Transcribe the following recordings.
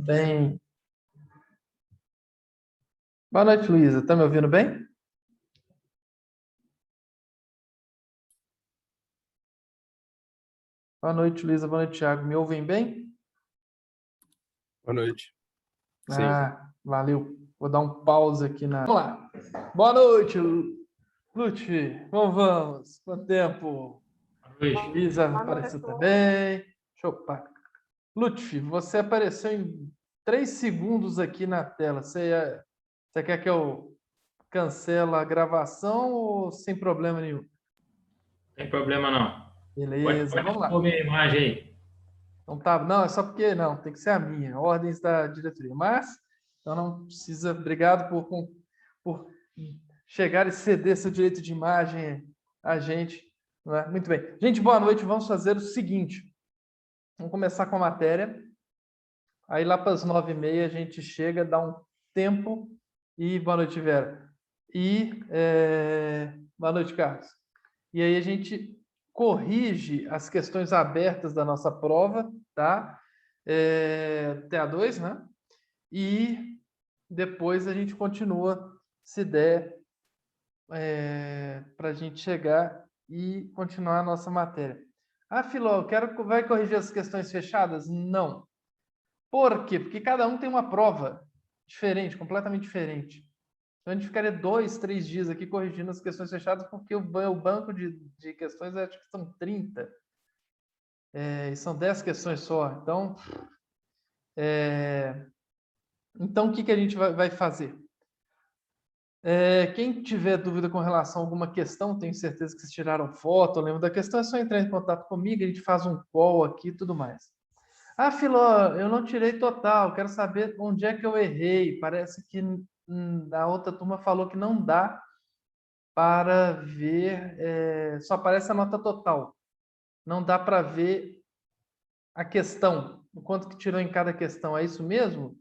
bem. Boa noite, Luísa. Está me ouvindo bem? Boa noite, Luísa. Boa noite, Thiago. Me ouvem bem? Boa noite. Sim. Ah, valeu. Vou dar um pause aqui na... Vamos lá. Boa noite, Lute. Como vamos? Quanto tempo? Luísa apareceu também. Deixa eu parar. Lute, você apareceu em 3 segundos aqui na tela. Você quer que eu cancele a gravação ou sem problema nenhum? Tem problema não. Beleza, vamos lá. Pôr minha imagem aí. Não tá, não, é só porque não, tem que ser a minha, ordens da diretoria. Mas, então não precisa, obrigado por chegar e ceder seu direito de imagem a gente. Não é? Muito bem. Gente, boa noite. Vamos fazer o seguinte. Vamos começar com a matéria. Aí lá para as 9h30 a gente chega, dá um tempo. E boa noite, Vera. E boa noite, Carlos. E aí a gente corrige as questões abertas da nossa prova, tá? TA2, né? E depois a gente continua, se der, para a gente chegar e continuar a nossa matéria. Ah, Filó, vai corrigir as questões fechadas? Não. Por quê? Porque cada um tem uma prova diferente, completamente diferente. Então, a gente ficaria 2, 3 dias aqui corrigindo as questões fechadas, porque o banco de questões, acho que são 30. E são 10 questões só. Então o que a gente vai fazer? Quem tiver dúvida com relação a alguma questão, tenho certeza que vocês tiraram foto, lembro da questão, é só entrar em contato comigo, a gente faz um call aqui e tudo mais. Ah, Filó, eu não tirei total, quero saber onde é que eu errei. Parece que a outra turma falou que não dá para ver, só aparece a nota total. Não dá para ver a questão, o quanto que tirou em cada questão. É isso mesmo?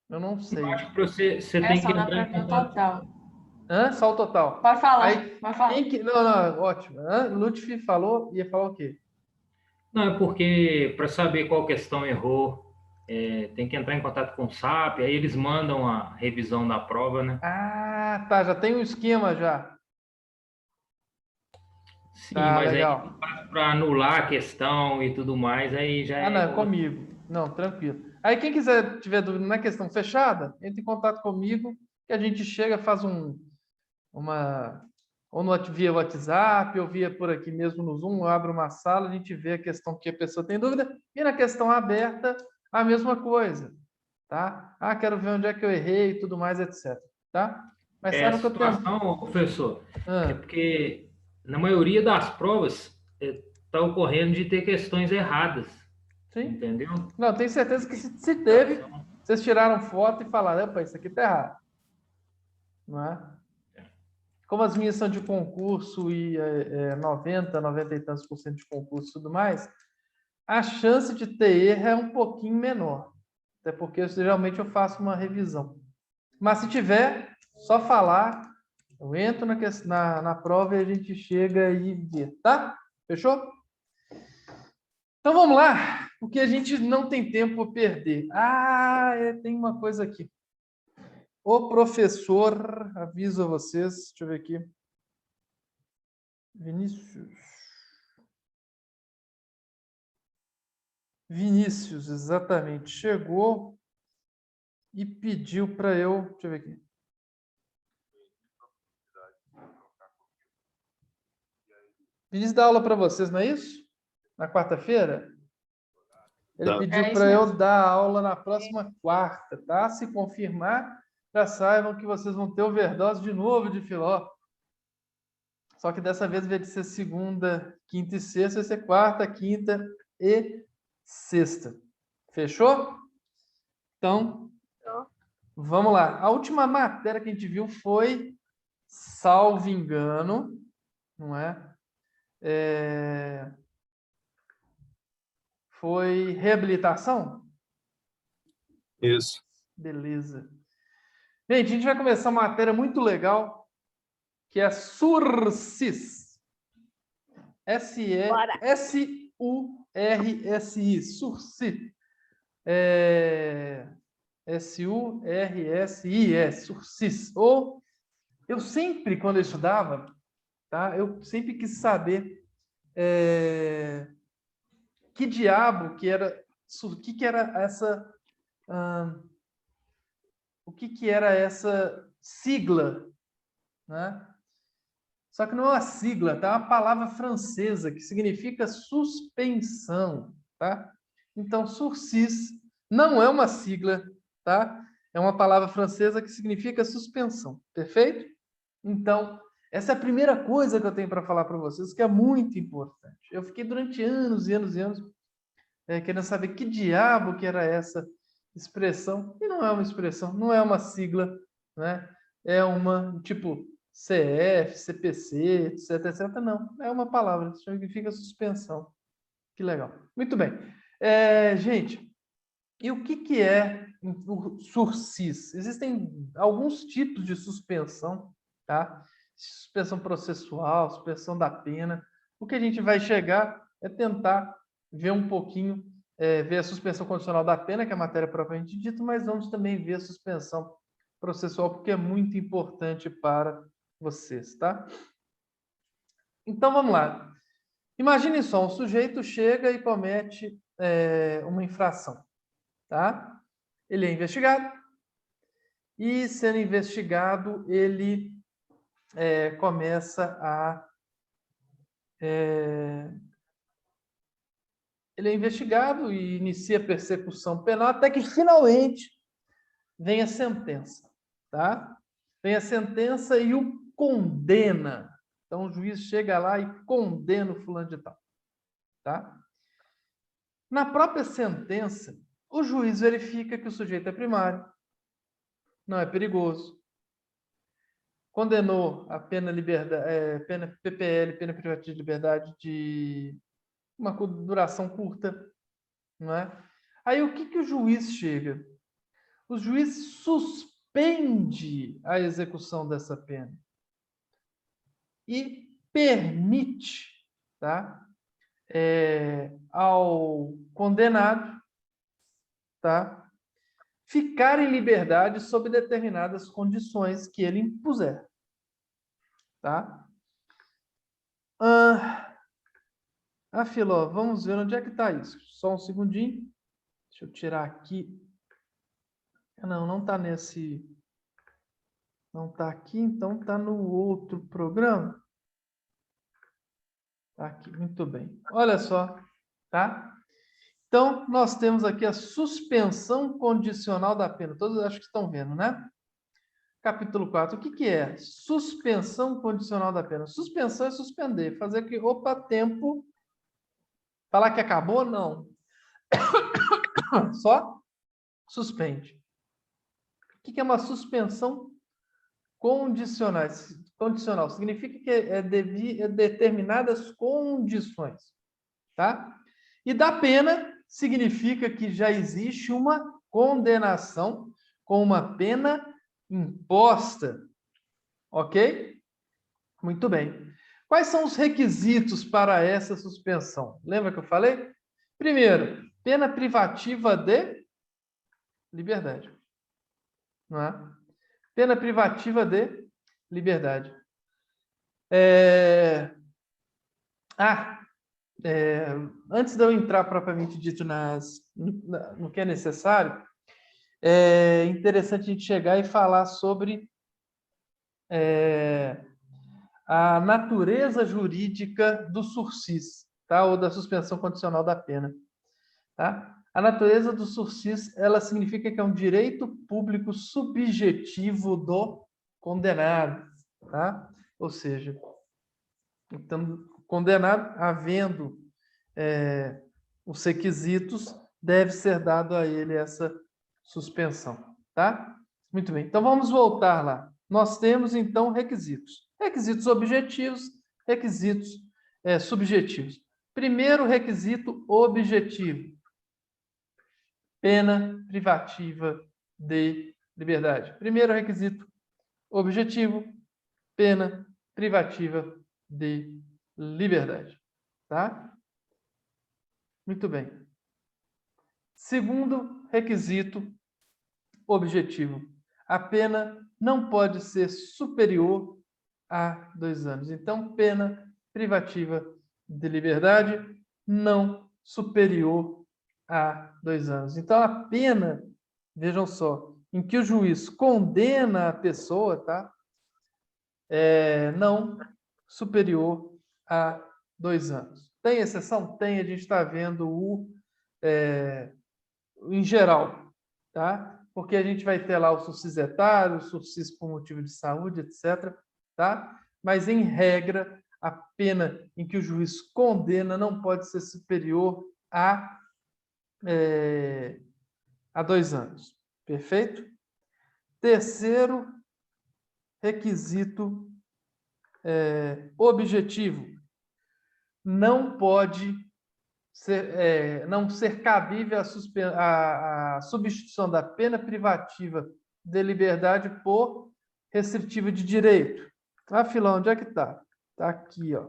Eu não sei. Eu acho que você tem que entrar em contato. Total. Só o total. Pode falar, Aí, pode falar. Não, ótimo. Lutfi falou, ia falar o quê? Não, é porque para saber qual questão errou, tem que entrar em contato com o SAP, aí eles mandam a revisão da prova, né? Ah, tá, já tem um esquema já. Sim, Tá, mas legal. aí para anular a questão e tudo mais, aí já Não, é comigo. Não, tranquilo. Aí quem quiser tiver dúvida na questão fechada, entre em contato comigo, que a gente chega, faz ou via WhatsApp, ou via por aqui mesmo no Zoom, eu abro uma sala, a gente vê a questão que a pessoa tem dúvida, e na questão aberta, a mesma coisa, tá? Ah, quero ver onde é que eu errei e tudo mais, etc. Tá? Mas a sabe o que eu tenho... situação, professor, é porque na maioria das provas está ocorrendo de ter questões erradas. Sim. Entendeu? Não, tenho certeza que se teve, vocês tiraram foto e falaram, opa, isso aqui tá errado. Não é? Como as minhas são de concurso e 90 e tantos % de concurso e tudo mais, a chance de ter erro é um pouquinho menor. Até porque geralmente eu faço uma revisão. Mas se tiver, só falar, eu entro na prova e a gente chega e vê, tá? Fechou? Então vamos lá, porque a gente não tem tempo a perder. Tem uma coisa aqui. O professor, aviso a vocês, deixa eu ver aqui. Vinícius, exatamente. Chegou e pediu para eu... Deixa eu ver aqui. Vinícius dá aula para vocês, não é isso? Na quarta-feira? Ele pediu para eu dar aula na próxima quarta, tá? Se confirmar, já saibam que vocês vão ter overdose de novo de filó. Só que dessa vez, ao invés de ser segunda, quinta e sexta, vai ser quarta, quinta e sexta. Fechou? Então, vamos lá. A última matéria que a gente viu foi, salvo engano, não é? Foi reabilitação? Isso. Beleza. Gente, a gente vai começar uma matéria muito legal, que é SURSI. S-U-R-S-I. SURSI. S-U-R-S-I-S, sursis. Ou, eu sempre, quando eu estudava, tá? Eu sempre quis saber que diabo que era, o que que era essa, o que que era essa sigla, né? Só que não é uma sigla, tá? É uma palavra francesa que significa suspensão, tá? Então, sursis não é uma sigla, tá? É uma palavra francesa que significa suspensão, perfeito? Então, essa é a primeira coisa que eu tenho para falar para vocês, que é muito importante. Eu fiquei durante anos e anos e anos querendo saber que diabo que era essa expressão. E não é uma expressão, não é uma sigla, né? É uma, tipo, CF, CPC, etc, etc. Não, é uma palavra, significa suspensão. Que legal. Muito bem. Gente, e o que que é o sursis? Existem alguns tipos de suspensão, tá? Suspensão processual, suspensão da pena. O que a gente vai chegar é tentar ver um pouquinho, ver a suspensão condicional da pena, que é a matéria propriamente dita, mas vamos também ver a suspensão processual, porque é muito importante para vocês, tá? Então, vamos lá. Imagine só, um sujeito chega e comete uma infração, tá? Ele é investigado e, sendo investigado, ele começa a... ele é investigado e inicia a persecução penal até que, finalmente, vem a sentença, tá? Vem a sentença e o condena. Então, o juiz chega lá e condena o fulano de tal, tá? Na própria sentença, o juiz verifica que o sujeito é primário, não é perigoso, condenou a pena pena PPL, pena privativa de liberdade, de uma duração curta, não é? Aí o que que o juiz chega? O juiz suspende a execução dessa pena e permite, tá? Ao condenado, tá? Ficar em liberdade sob determinadas condições que ele impuser, tá? Filó, vamos ver onde é que está isso. Só um segundinho. Deixa eu tirar aqui. Não, não está nesse... Não está aqui, então está no outro programa. Tá aqui, muito bem. Olha só, tá? Então, nós temos aqui a suspensão condicional da pena. Todos acho que estão vendo, né? Capítulo 4. O que que é? Suspensão condicional da pena. Suspensão é suspender. Fazer que, opa, tempo. Falar que acabou? Não. Só suspende. O que que é uma suspensão condicional? Condicional significa que é determinadas condições, tá? E da pena significa que já existe uma condenação com uma pena imposta, ok? Muito bem. Quais são os requisitos para essa suspensão? Lembra que eu falei? Primeiro, pena privativa de liberdade, não é? Pena privativa de liberdade. Antes de eu entrar propriamente dito no que é necessário, é interessante a gente chegar e falar sobre a natureza jurídica do sursis, tá? Ou da suspensão condicional da pena. Tá? A natureza do sursis, ela significa que é um direito público subjetivo do condenado, tá? Ou seja, então, condenado, havendo os requisitos, deve ser dado a ele essa suspensão, tá? Muito bem, então vamos voltar lá. Nós temos, então, requisitos. Requisitos objetivos, requisitos subjetivos. Primeiro requisito objetivo. Pena privativa de liberdade. Primeiro requisito objetivo, pena privativa de liberdade. Tá? Muito bem. Segundo requisito objetivo, a pena não pode ser superior a 2 anos. Então, pena privativa de liberdade não superior a 2 anos. Então, a pena, vejam só, em que o juiz condena a pessoa, tá? Não superior a 2 anos. Tem exceção? Tem, a gente está vendo em geral, tá? Porque a gente vai ter lá o subsidiário, o subsídio por motivo de saúde, etc., tá? Mas, em regra, a pena em que o juiz condena não pode ser superior a 2 anos. Perfeito? Terceiro requisito objetivo. Não pode não ser cabível a substituição da pena privativa de liberdade por restritiva de direito. Ah, Filão, onde é que está? Está aqui, ó.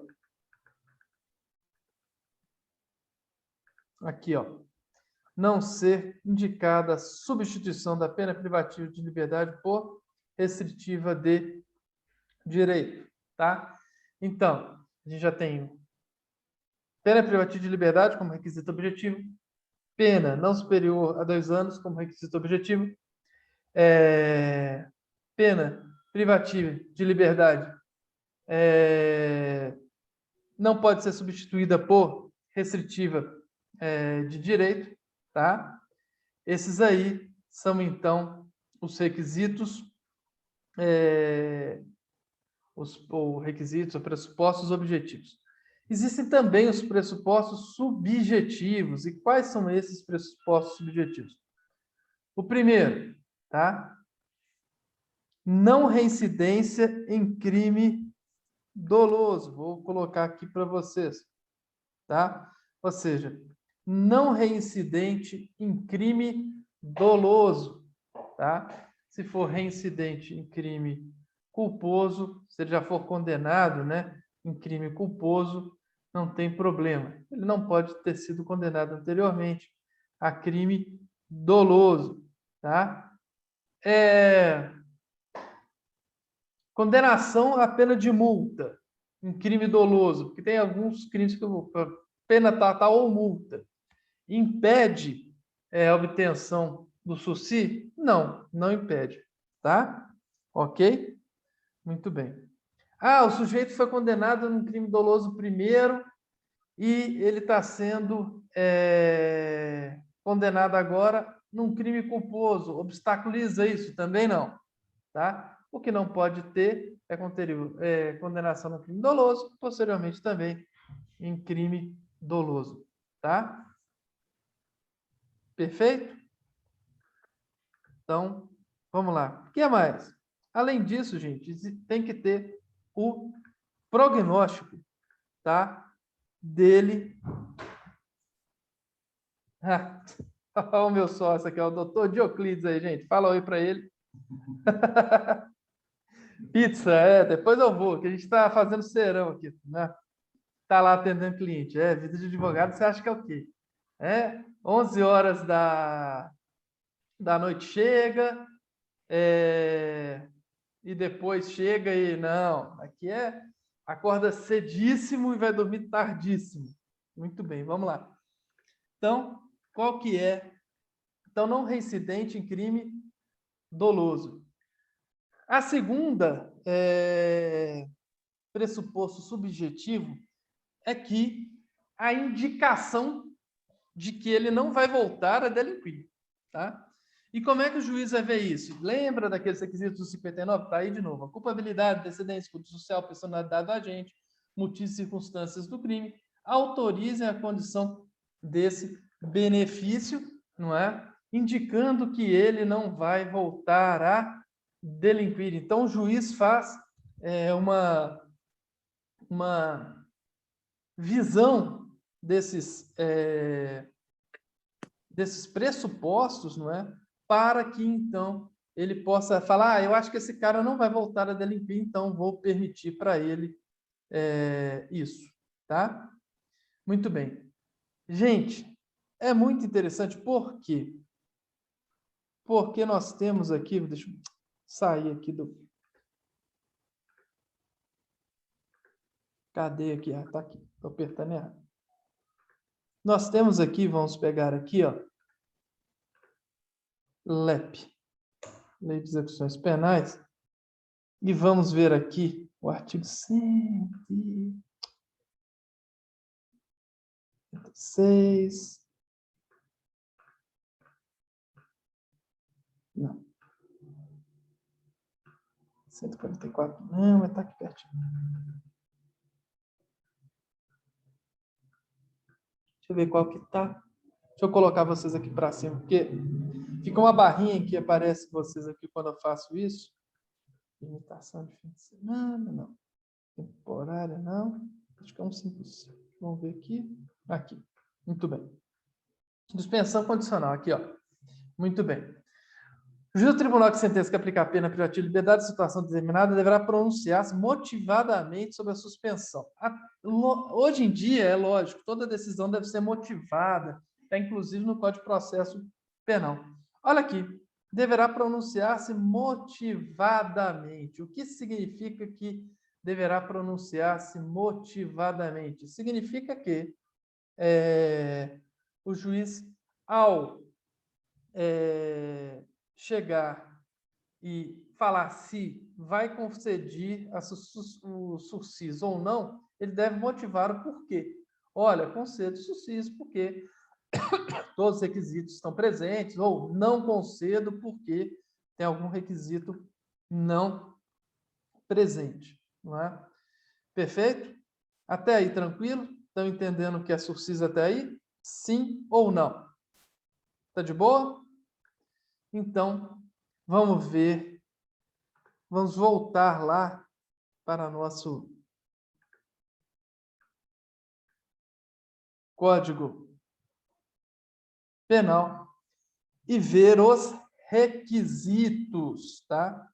Aqui, ó. Não ser indicada a substituição da pena privativa de liberdade por restritiva de direito, tá? Então, a gente já tem pena privativa de liberdade como requisito objetivo, pena não superior a 2 anos como requisito objetivo, pena privativa de liberdade não pode ser substituída por restritiva de direito, tá? Esses aí são, então, os requisitos, os pressupostos objetivos. Existem também os pressupostos subjetivos. E quais são esses pressupostos subjetivos? O primeiro, tá? Não reincidência em crime doloso. Vou colocar aqui para vocês, tá? Ou seja, não reincidente em crime doloso, tá? Se for reincidente em crime culposo, se ele já for condenado, né, em crime culposo, não tem problema. Ele não pode ter sido condenado anteriormente a crime doloso, tá? Condenação à pena de multa em crime doloso, porque tem alguns crimes que a pena tá ou multa. Impede a obtenção do SUSI? Não, não impede, tá? Ok? Muito bem. O sujeito foi condenado num crime doloso primeiro e ele está sendo condenado agora num crime culposo. Obstaculiza isso? Também não, tá? O que não pode ter é condenação no crime doloso, posteriormente também em crime doloso, tá? Perfeito? Então, vamos lá. O que mais? Além disso, gente, tem que ter o prognóstico, tá? Dele. Olha o meu sócio aqui, o doutor Dioclides aí, gente. Fala oi para ele. Pizza, depois eu vou, que a gente está fazendo serão aqui, né? Tá lá atendendo cliente. Vida de advogado, você acha que é o quê? 11 horas da noite chega, e depois chega e não, aqui acorda cedíssimo e vai dormir tardíssimo. Muito bem, vamos lá. Então, qual que é? Então, não reincidente em crime doloso. A segunda pressuposto subjetivo é que a indicação de que ele não vai voltar a delinquir, tá? E como é que o juiz vai ver isso? Lembra daqueles requisitos do 59? Está aí de novo. A culpabilidade, antecedência, escudo social, personalidade do agente, motivos e circunstâncias do crime, autorizem a condição desse benefício, não é? Indicando que ele não vai voltar a delinquir. Então, o juiz faz uma visão desses pressupostos, não é? Para que, então, ele possa falar, eu acho que esse cara não vai voltar a delinquir, então vou permitir para ele isso, tá? Muito bem. Gente, é muito interessante, por quê? Porque nós temos aqui, deixa eu sair aqui do... Cadê aqui? Ah, tá aqui, estou apertando errado. Nós temos aqui, vamos pegar aqui, ó, LEP, Lei de Execuções Penais, e vamos ver aqui o artigo 106. Não. 144, não, mas está aqui pertinho. Deixa eu ver qual que tá. Deixa eu colocar vocês aqui para cima, porque fica uma barrinha que aparece vocês aqui quando eu faço isso. Limitação de fim de semana, não. Temporária, não. Acho que é um 5. Vamos ver aqui. Aqui. Muito bem. Suspensão condicional, aqui, ó. Muito bem. O juiz do tribunal que sentença que aplicar a pena privativa de liberdade em situação determinada deverá pronunciar-se motivadamente sobre a suspensão. Hoje em dia, é lógico, toda decisão deve ser motivada, está inclusive no Código de Processo Penal. Olha aqui, deverá pronunciar-se motivadamente. O que significa que deverá pronunciar-se motivadamente? Significa que o juiz, ao chegar e falar se vai conceder o sursis ou não, ele deve motivar o porquê. Olha, concedo sursis porque todos os requisitos estão presentes, ou não concedo porque tem algum requisito não presente. Não é? Perfeito? Até aí, tranquilo? Estão entendendo o que é sursis até aí? Sim ou não? Está de boa? Então, vamos ver, vamos voltar lá para nosso Código Penal e ver os requisitos, tá?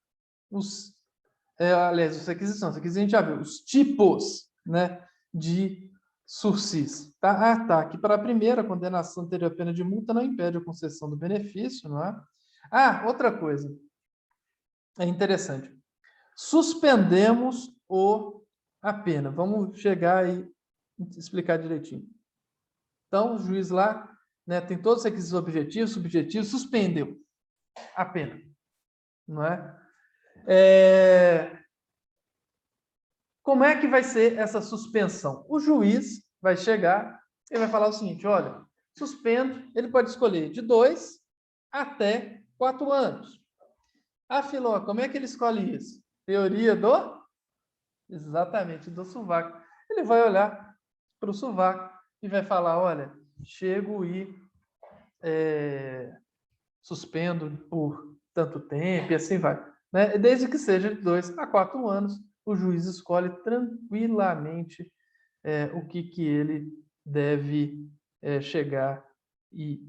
Aliás, os requisitos não, os requisitos a gente já viu, os tipos, né, de sursis, tá? Ah, tá, aqui para a primeira, condenação anterior à pena de multa não impede a concessão do benefício, não é? Ah, outra coisa, é interessante. Suspendemos a pena. Vamos chegar e explicar direitinho. Então, o juiz lá, né, tem todos os requisitos objetivos, subjetivos, suspendeu a pena. Não é? Como é que vai ser essa suspensão? O juiz vai chegar e vai falar o seguinte, olha, suspendo, ele pode escolher de 2 até 4 anos. Ah, Filó, como é que ele escolhe isso? Teoria exatamente, do sovaco. Ele vai olhar para o sovaco e vai falar, olha, chego e suspendo por tanto tempo, e assim vai. Né? Desde que seja de 2 a 4 anos, o juiz escolhe tranquilamente o que ele deve chegar e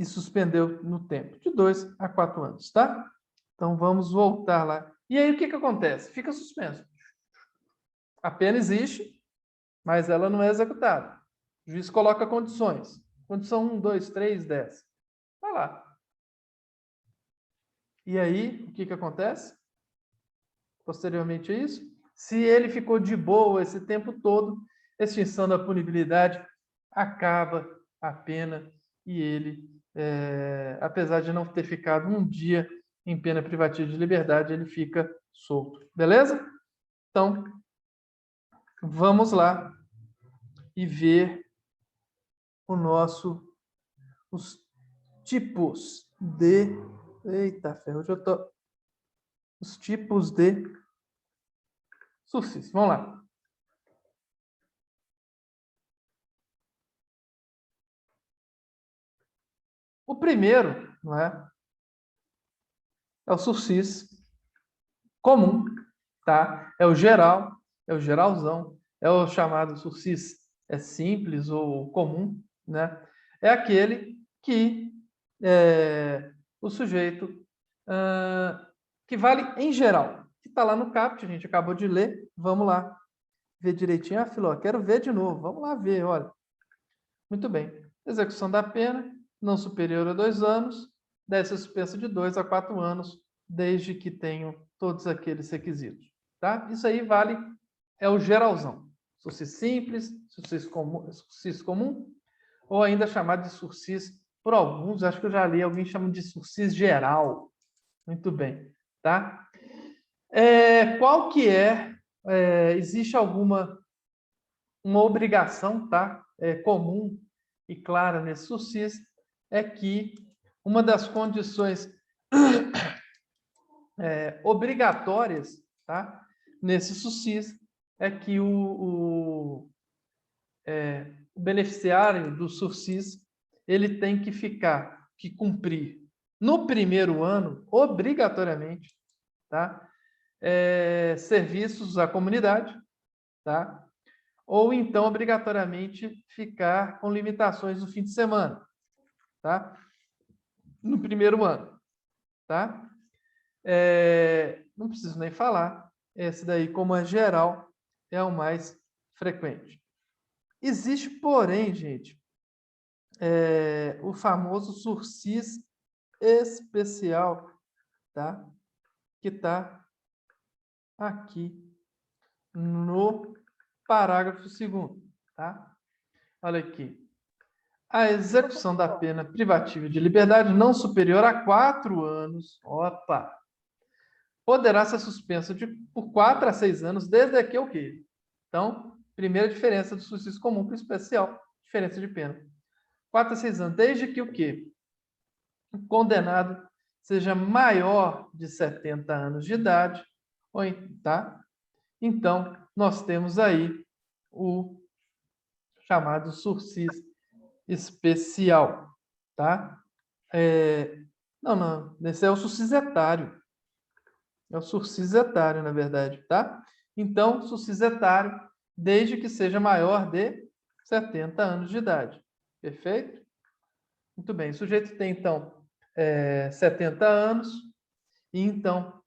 suspendeu no tempo, de 2 a 4 anos, tá? Então, vamos voltar lá. E aí, o que acontece? Fica suspenso. A pena existe, mas ela não é executada. O juiz coloca condições. Condição 1, 2, 3, 10. Vai lá. E aí, o que acontece? Posteriormente a isso, se ele ficou de boa esse tempo todo, extinção da punibilidade, acaba a pena e ele, apesar de não ter ficado um dia em pena privativa de liberdade, ele fica solto. Beleza? Então, vamos lá e ver os tipos de... Eita, ferro, hoje eu tô... Os tipos de sursis. Vamos lá. O primeiro, não é? É o sursis comum, tá? É o geral, é o geralzão, é o chamado sursis simples ou comum, né? É aquele que o sujeito que vale em geral, que está lá no caput, a gente acabou de ler, vamos lá ver direitinho. Ah, Filó, quero ver de novo, vamos lá ver, olha. Muito bem. Execução da pena, não superior a 2 anos, deve ser suspensa de 2 a 4 anos, desde que tenham todos aqueles requisitos. Tá? Isso aí vale, é o geralzão. Sursis simples, sursis comum, ou ainda chamado de sursis por alguns, acho que eu já li, alguém chama de sursis geral. Muito bem, tá? Qual que existe alguma uma obrigação, tá? Comum e clara nesse sursis, é que uma das condições obrigatórias, tá? Nesse sursis é que o beneficiário do sursis ele tem que cumprir no primeiro ano, obrigatoriamente, tá? Serviços à comunidade, tá? Ou então, obrigatoriamente, ficar com limitações no fim de semana, tá? No primeiro ano, tá? Não preciso nem falar, esse daí, como é geral, é o mais frequente. Existe, porém, gente, o famoso sursis especial, tá? Que está aqui no parágrafo 2º, tá? Olha aqui. A execução da pena privativa de liberdade não superior a 4 anos, poderá ser suspensa por 4 a 6 anos, desde que o quê? Então, primeira diferença do sursis comum para o especial, diferença de pena. 4 a 6 anos, desde que o quê? O condenado seja maior de 70 anos de idade, tá? Então, nós temos aí o chamado sursis especial, tá? Não, esse é o sursis etário. É o sursis etário, na verdade, tá? Então, sursis etário, desde que seja maior de 70 anos de idade. Perfeito? Muito bem. O sujeito tem, então, 70 anos, e então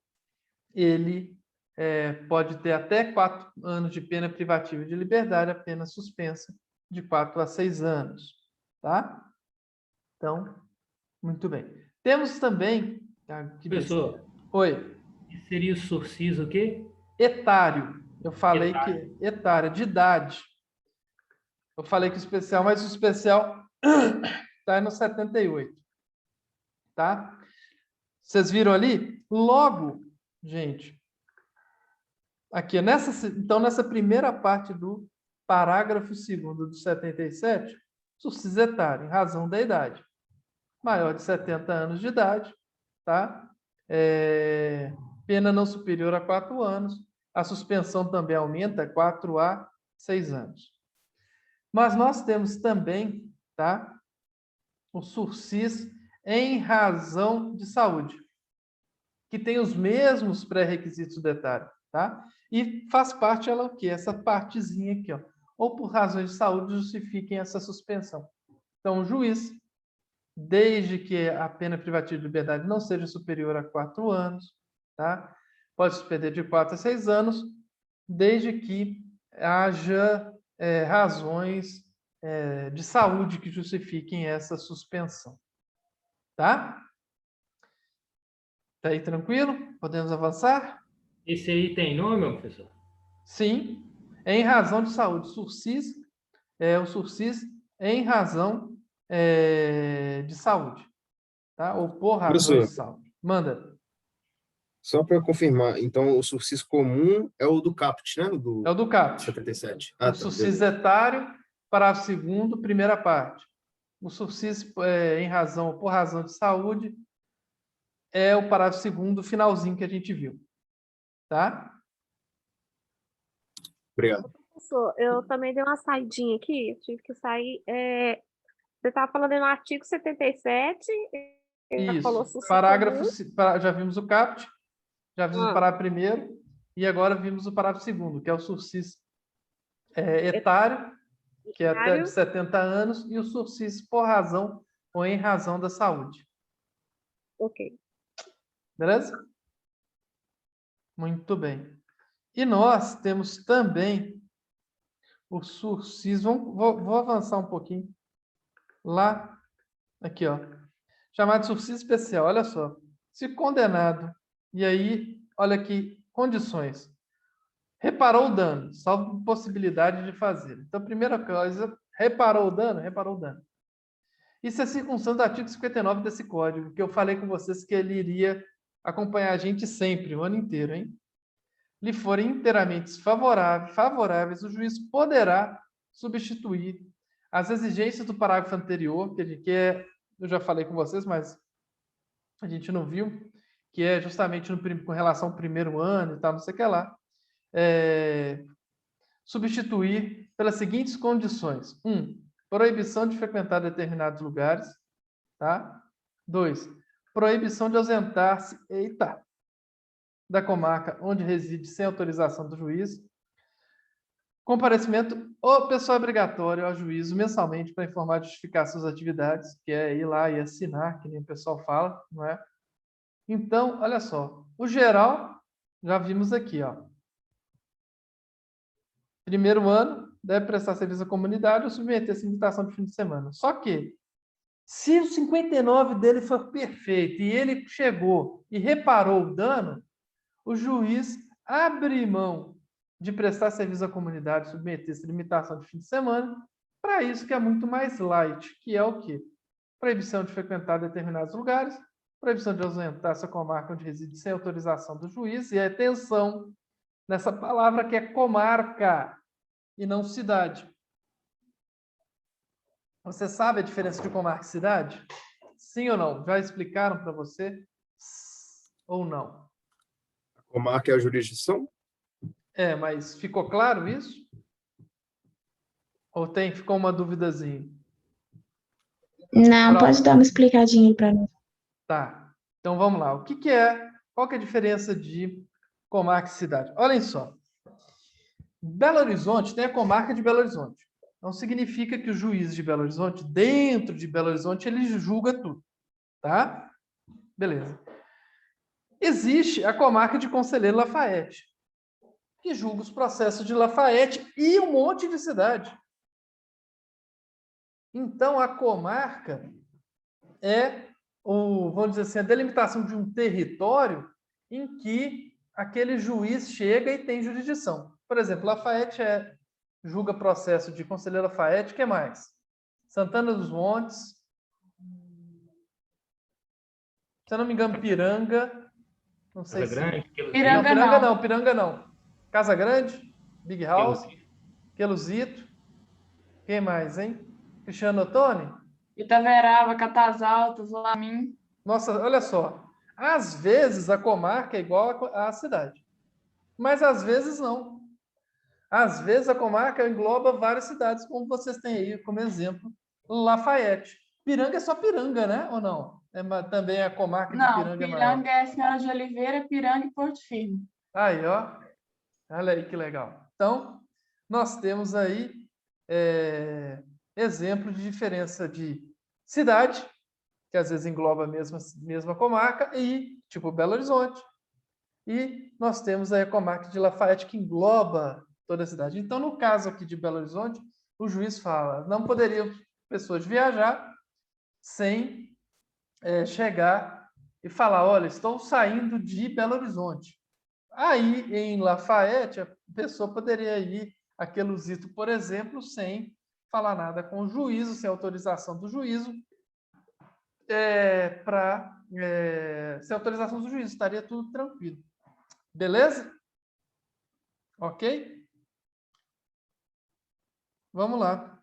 ele pode ter até 4 anos de pena privativa de liberdade, a pena suspensa de 4 a 6 anos. Tá? Então, muito bem. Temos também... Professor, Oi. seria o sursis o quê? Etário. Eu falei Etário. que etário, de idade. Eu falei que o especial, mas o especial está no 78. Tá? Vocês viram ali? Logo, gente, aqui, então, nessa primeira parte do parágrafo 2º do 77, sursis etário, em razão da idade. Maior de 70 anos de idade, tá? Pena não superior a 4 anos. A suspensão também aumenta 4 a 6 anos. Mas nós temos também, tá? O sursis em razão de saúde, que tem os mesmos pré-requisitos do etário, tá? E faz parte, ela o quê? Essa partezinha aqui, ó. Ou por razões de saúde justifiquem essa suspensão. Então, o juiz, desde que a pena privativa de liberdade não seja superior a 4 anos, tá? Pode suspender de 4 a 6 anos, desde que haja razões de saúde que justifiquem essa suspensão. Tá? Tá aí tranquilo? Podemos avançar? Esse aí tem nome, professor? Sim. Em razão de saúde. Sursis o sursis em razão de saúde. Tá? Ou por razões de saúde. Manda. Só para confirmar, então o sursis comum é o do CAPT, né? É o do CAPT. 77. O sursis etário, parágrafo 2º, primeira parte. O sursis em razão ou por razão de saúde é o parágrafo 2º, finalzinho que a gente viu. Tá? Obrigado. Professor, eu também dei uma saidinha aqui, eu tive que sair. Você estava falando no artigo 77, já falou Isso. sursis Parágrafo, comum. já vimos o CAPT, já vimos o parágrafo 1º, e agora vimos o parágrafo 2º, que é o sursis etário, que é até de 70 anos, e o sursis por razão ou em razão da saúde. Ok. Beleza? Muito bem. E nós temos também o sursis... Vou avançar um pouquinho. lá, aqui, ó, chamado de subsídio especial, olha só. Se condenado, e aí, olha aqui, condições. Reparou o dano, salvo possibilidade de fazer. Então, primeira coisa, reparou o dano? Reparou o dano. Isso é circunstância do artigo 59 desse código, que eu falei com vocês que ele iria acompanhar a gente sempre, o ano inteiro, hein? Lhe forem inteiramente favoráveis, o juiz poderá substituir as exigências do parágrafo anterior, eu já falei com vocês, mas a gente não viu, que é justamente com relação ao primeiro ano e tal, não sei o que lá, substituir pelas seguintes condições. 1. Proibição de frequentar determinados lugares. Tá? 2. Proibição de ausentar-se da comarca onde reside sem autorização do juiz. Comparecimento pessoal obrigatório ao juízo mensalmente para informar e justificar suas atividades, que é ir lá e assinar, que nem o pessoal fala, não é? Então, olha só, o geral, já vimos aqui, ó. Primeiro ano, deve prestar serviço à comunidade ou submeter-se à limitação de fim de semana. Só que, se o 59 dele for perfeito e ele chegou e reparou o dano, o juiz abre mão de prestar serviço à comunidade, submeter-se à limitação de fim de semana, para isso que é muito mais light, que é o quê? Proibição de frequentar determinados lugares, proibição de ausentar essa comarca onde reside sem autorização do juiz, e atenção nessa palavra que é comarca e não cidade. Você sabe a diferença de comarca e cidade? Sim ou não? Já explicaram para você? Ou não? A comarca é a jurisdição? Mas ficou claro isso? Ou ficou uma duvidazinha? Não, pode dar uma explicadinha aí para mim. Tá. Então vamos lá. Qual que é a diferença de comarca e cidade? Olhem só. Belo Horizonte tem a comarca de Belo Horizonte. Não significa que o juiz de Belo Horizonte, dentro de Belo Horizonte, ele julga tudo. Tá? Beleza. Existe a comarca de Conselheiro Lafayette, que julga os processos de Lafayette e um monte de cidade. Então, a comarca vamos dizer assim, a delimitação de um território em que aquele juiz chega e tem jurisdição. Por exemplo, Lafayette julga processo de Conselheiro Lafayette, o que mais? Santana dos Montes, se eu não me engano, Piranga, não sei Casa Grande, Piranga não. Casa Grande, Big House, Queluzito, quem mais, hein? Cristiano Ottoni? Itaverava, Catas Altas, Lamin. Nossa, olha só. Às vezes a comarca é igual à cidade, mas às vezes não. Às vezes a comarca engloba várias cidades, como vocês têm aí como exemplo, Lafayette. Piranga é só Piranga, né? Ou não? Também é a comarca de Piranga. Não, Piranga é Senhora de Oliveira, Piranga e Porto Firme. Aí, ó. Olha aí que legal. Então, nós temos aí exemplo de diferença de cidade, que às vezes engloba a mesma comarca, e tipo Belo Horizonte. E nós temos aí a comarca de Lafayette, que engloba toda a cidade. Então, no caso aqui de Belo Horizonte, o juiz fala, não poderiam pessoas viajar sem chegar e falar, olha, estou saindo de Belo Horizonte. Aí, em Lafayette, a pessoa poderia ir a Queluzito, por exemplo, sem falar nada com o juízo, sem autorização do juízo, sem autorização do juízo, estaria tudo tranquilo. Beleza? Ok? Vamos lá.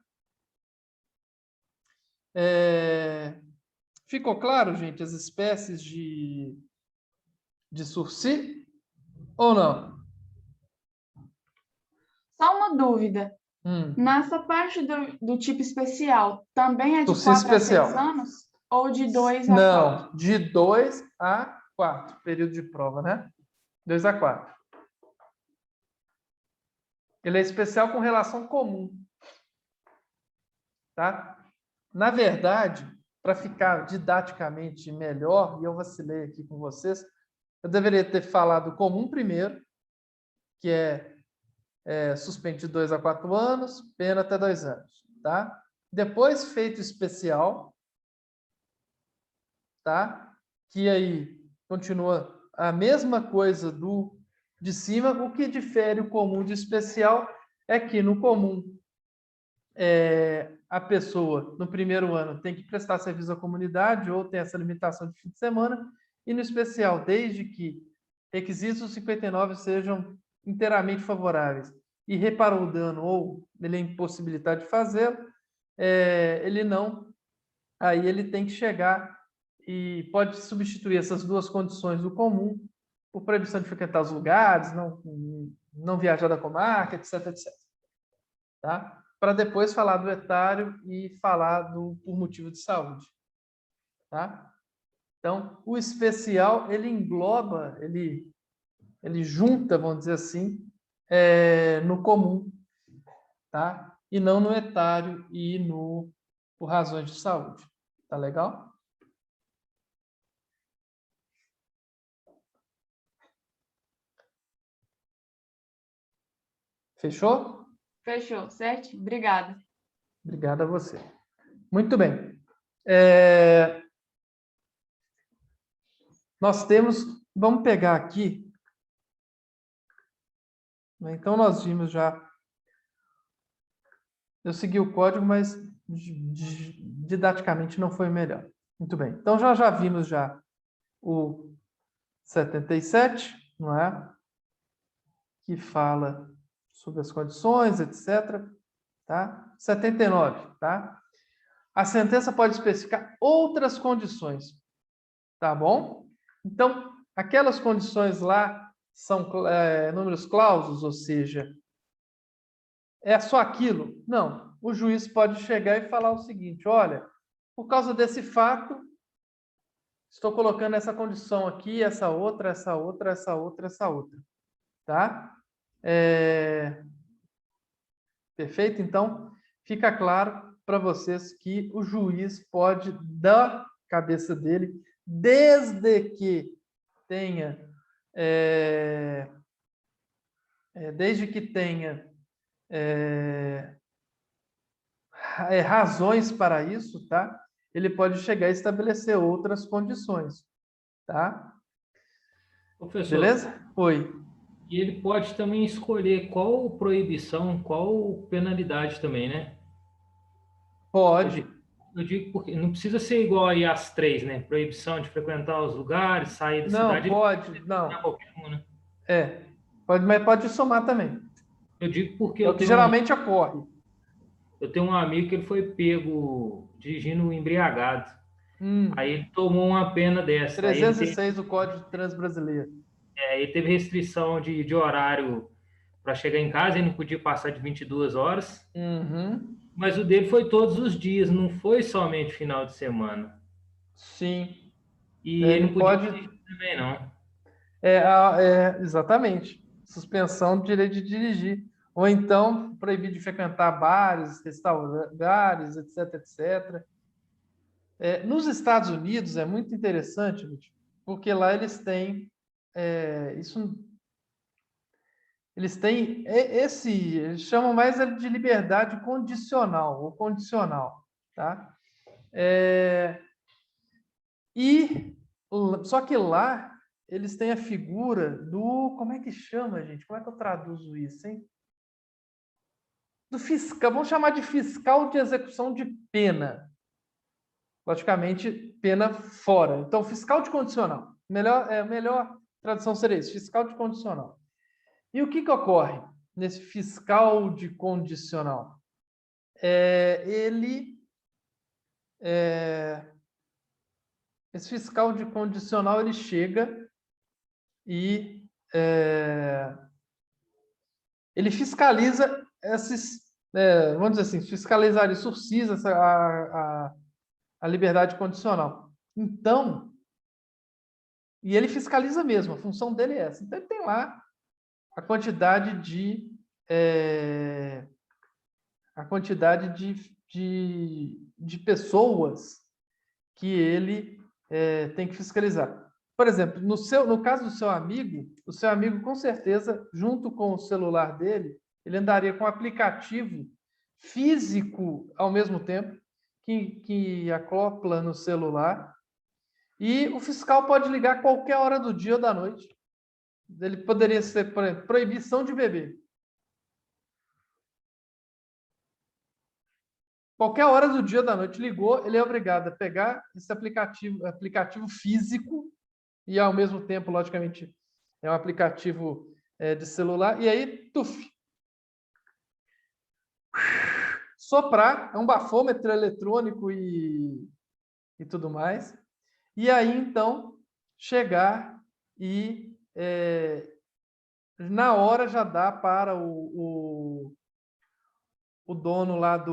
Ficou claro, gente, as espécies de sursi? Ou não? Só uma dúvida. Nessa parte do tipo especial, também é de 4 a 6 anos? Ou de 2 a 4? Não, de 2 a 4, período de prova, né? 2 a 4. Ele é especial com relação comum. Tá? Na verdade, para ficar didaticamente melhor, e eu vacilei aqui com vocês, eu deveria ter falado comum primeiro, que é suspenso de 2 a 4 anos, pena até 2 anos. Tá? depois feito especial, tá? Que aí continua a mesma coisa do de cima. O que difere o comum de especial é que no comum a pessoa, no primeiro ano, tem que prestar serviço à comunidade ou tem essa limitação de fim de semana, e no especial, desde que requisitos 59 sejam inteiramente favoráveis e reparou o dano ou ele é impossibilitado de fazê-lo, ele não, aí ele tem que chegar e pode substituir essas duas condições do comum por proibição de frequentar os lugares, não viajar da comarca, etc, etc. Tá? Para depois falar do etário e falar por motivo de saúde. Tá? Então, o especial, ele engloba, ele junta, vamos dizer assim, no comum, tá? E não no etário e por razões de saúde. Tá legal? Fechou? Fechou, certo? Obrigada. Obrigado a você. Muito bem. Nós temos... Vamos pegar aqui. Então, nós vimos já... Eu segui o código, mas didaticamente não foi melhor. Muito bem. Então, já vimos já o 77, não é? Que fala sobre as condições, etc. Tá? 79, tá? A sentença pode especificar outras condições, tá bom? Então, aquelas condições lá são números clausos, ou seja, é só aquilo? Não. O juiz pode chegar e falar o seguinte, olha, por causa desse fato, estou colocando essa condição aqui, essa outra, essa outra, essa outra, essa outra. Tá? Perfeito? Então, fica claro para vocês que o juiz pode, da cabeça dele, desde que tenha razões para isso, tá? Ele pode chegar e estabelecer outras condições, tá? Professor, beleza? Oi. E ele pode também escolher qual proibição, qual penalidade também, né? Pode. Eu digo porque não precisa ser igual aí às 3, né? Proibição de frequentar os lugares, sair da cidade. Não, pode, não. Qualquer uma, né? Pode, mas pode somar também. Eu digo porque é o que geralmente ocorre. Eu tenho um amigo que ele foi pego dirigindo embriagado. Aí ele tomou uma pena dessa. 306 do Código de Trânsito Brasileiro. Ele teve restrição de horário para chegar em casa, ele não podia passar de 22 horas. Mas o dele foi todos os dias, não foi somente final de semana. Sim. E ele não podia dirigir também, não. Exatamente. Suspensão do direito de dirigir. Ou então, proibir de frequentar bares, restaurantes, etc, etc. Nos Estados Unidos é muito interessante, porque lá eles têm eles têm eles chamam mais de liberdade condicional ou condicional, tá? Só que lá eles têm a figura do, como é que chama, gente? Como é que eu traduzo isso, hein? Do fiscal, vamos chamar de fiscal de execução de pena. Logicamente, pena fora. Então, fiscal de condicional. Melhor tradução seria isso, fiscal de condicional. E o que ocorre nesse fiscal de condicional? Esse fiscal de condicional, ele chega e ele fiscaliza vamos dizer assim, fiscalizar, ele surcisa a liberdade condicional. Então, e ele fiscaliza mesmo, a função dele é essa. Então, ele tem lá a quantidade de pessoas que ele tem que fiscalizar. Por exemplo, no caso do seu amigo, o seu amigo, com certeza, junto com o celular dele, ele andaria com um aplicativo físico ao mesmo tempo, que acopla no celular, e o fiscal pode ligar qualquer hora do dia ou da noite. Ele poderia ser, por exemplo, proibição de beber. Qualquer hora do dia ou da noite ligou, ele é obrigado a pegar esse aplicativo físico, e ao mesmo tempo, logicamente, é um aplicativo de celular, e aí, tuf, soprar, é um bafômetro eletrônico e tudo mais, e aí, então, chegar e na hora já dá para o dono lá para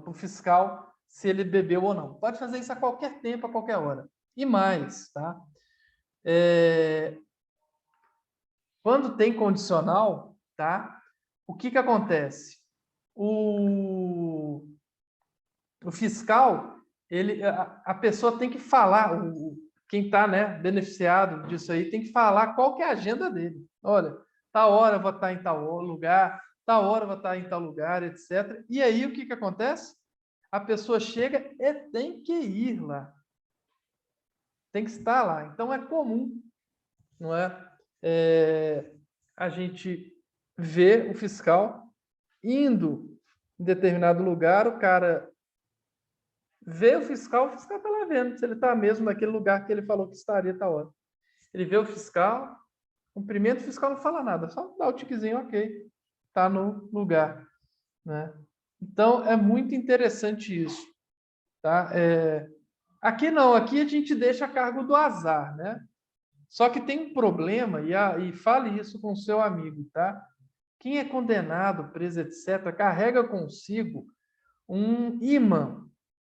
o fiscal, se ele bebeu ou não. Pode fazer isso a qualquer tempo, a qualquer hora. E mais, tá? Quando tem condicional, tá? O que acontece? O fiscal, a pessoa tem que falar, quem está, né, beneficiado disso aí, tem que falar qual que é a agenda dele. Olha, tal hora eu vou estar em tal lugar, tal hora eu vou estar em tal lugar, etc. E aí o que acontece? A pessoa chega e tem que ir lá. Tem que estar lá. Então é comum, não é? A gente vê o fiscal indo em determinado lugar, o cara vê o fiscal está lá vendo se ele está mesmo naquele lugar que ele falou que estaria tal hora. Ele vê o fiscal, cumprimenta, o fiscal não fala nada, só dá o tiquezinho, ok, está no lugar, né? Então, é muito interessante isso, tá? Aqui não, aqui a gente deixa a cargo do azar, né? Só que tem um problema, e fale isso com o seu amigo, tá? Quem é condenado, preso, etc., carrega consigo um imã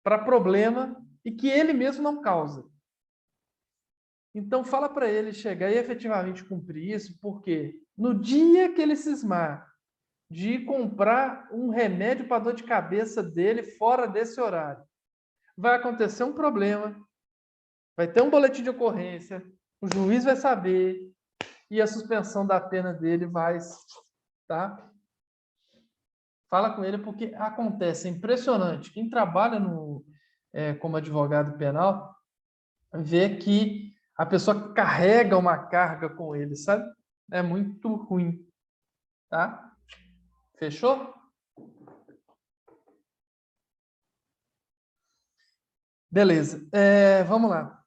para problema e que ele mesmo não causa. Então, fala para ele chegar e efetivamente cumprir isso, porque no dia que ele cismar de comprar um remédio para dor de cabeça dele fora desse horário, vai acontecer um problema, vai ter um boletim de ocorrência, o juiz vai saber e a suspensão da pena dele vai, tá? Fala com ele porque acontece, é impressionante. Quem trabalha como advogado penal vê que a pessoa carrega uma carga com ele, sabe? É muito ruim, tá? Fechou? Beleza. Vamos lá.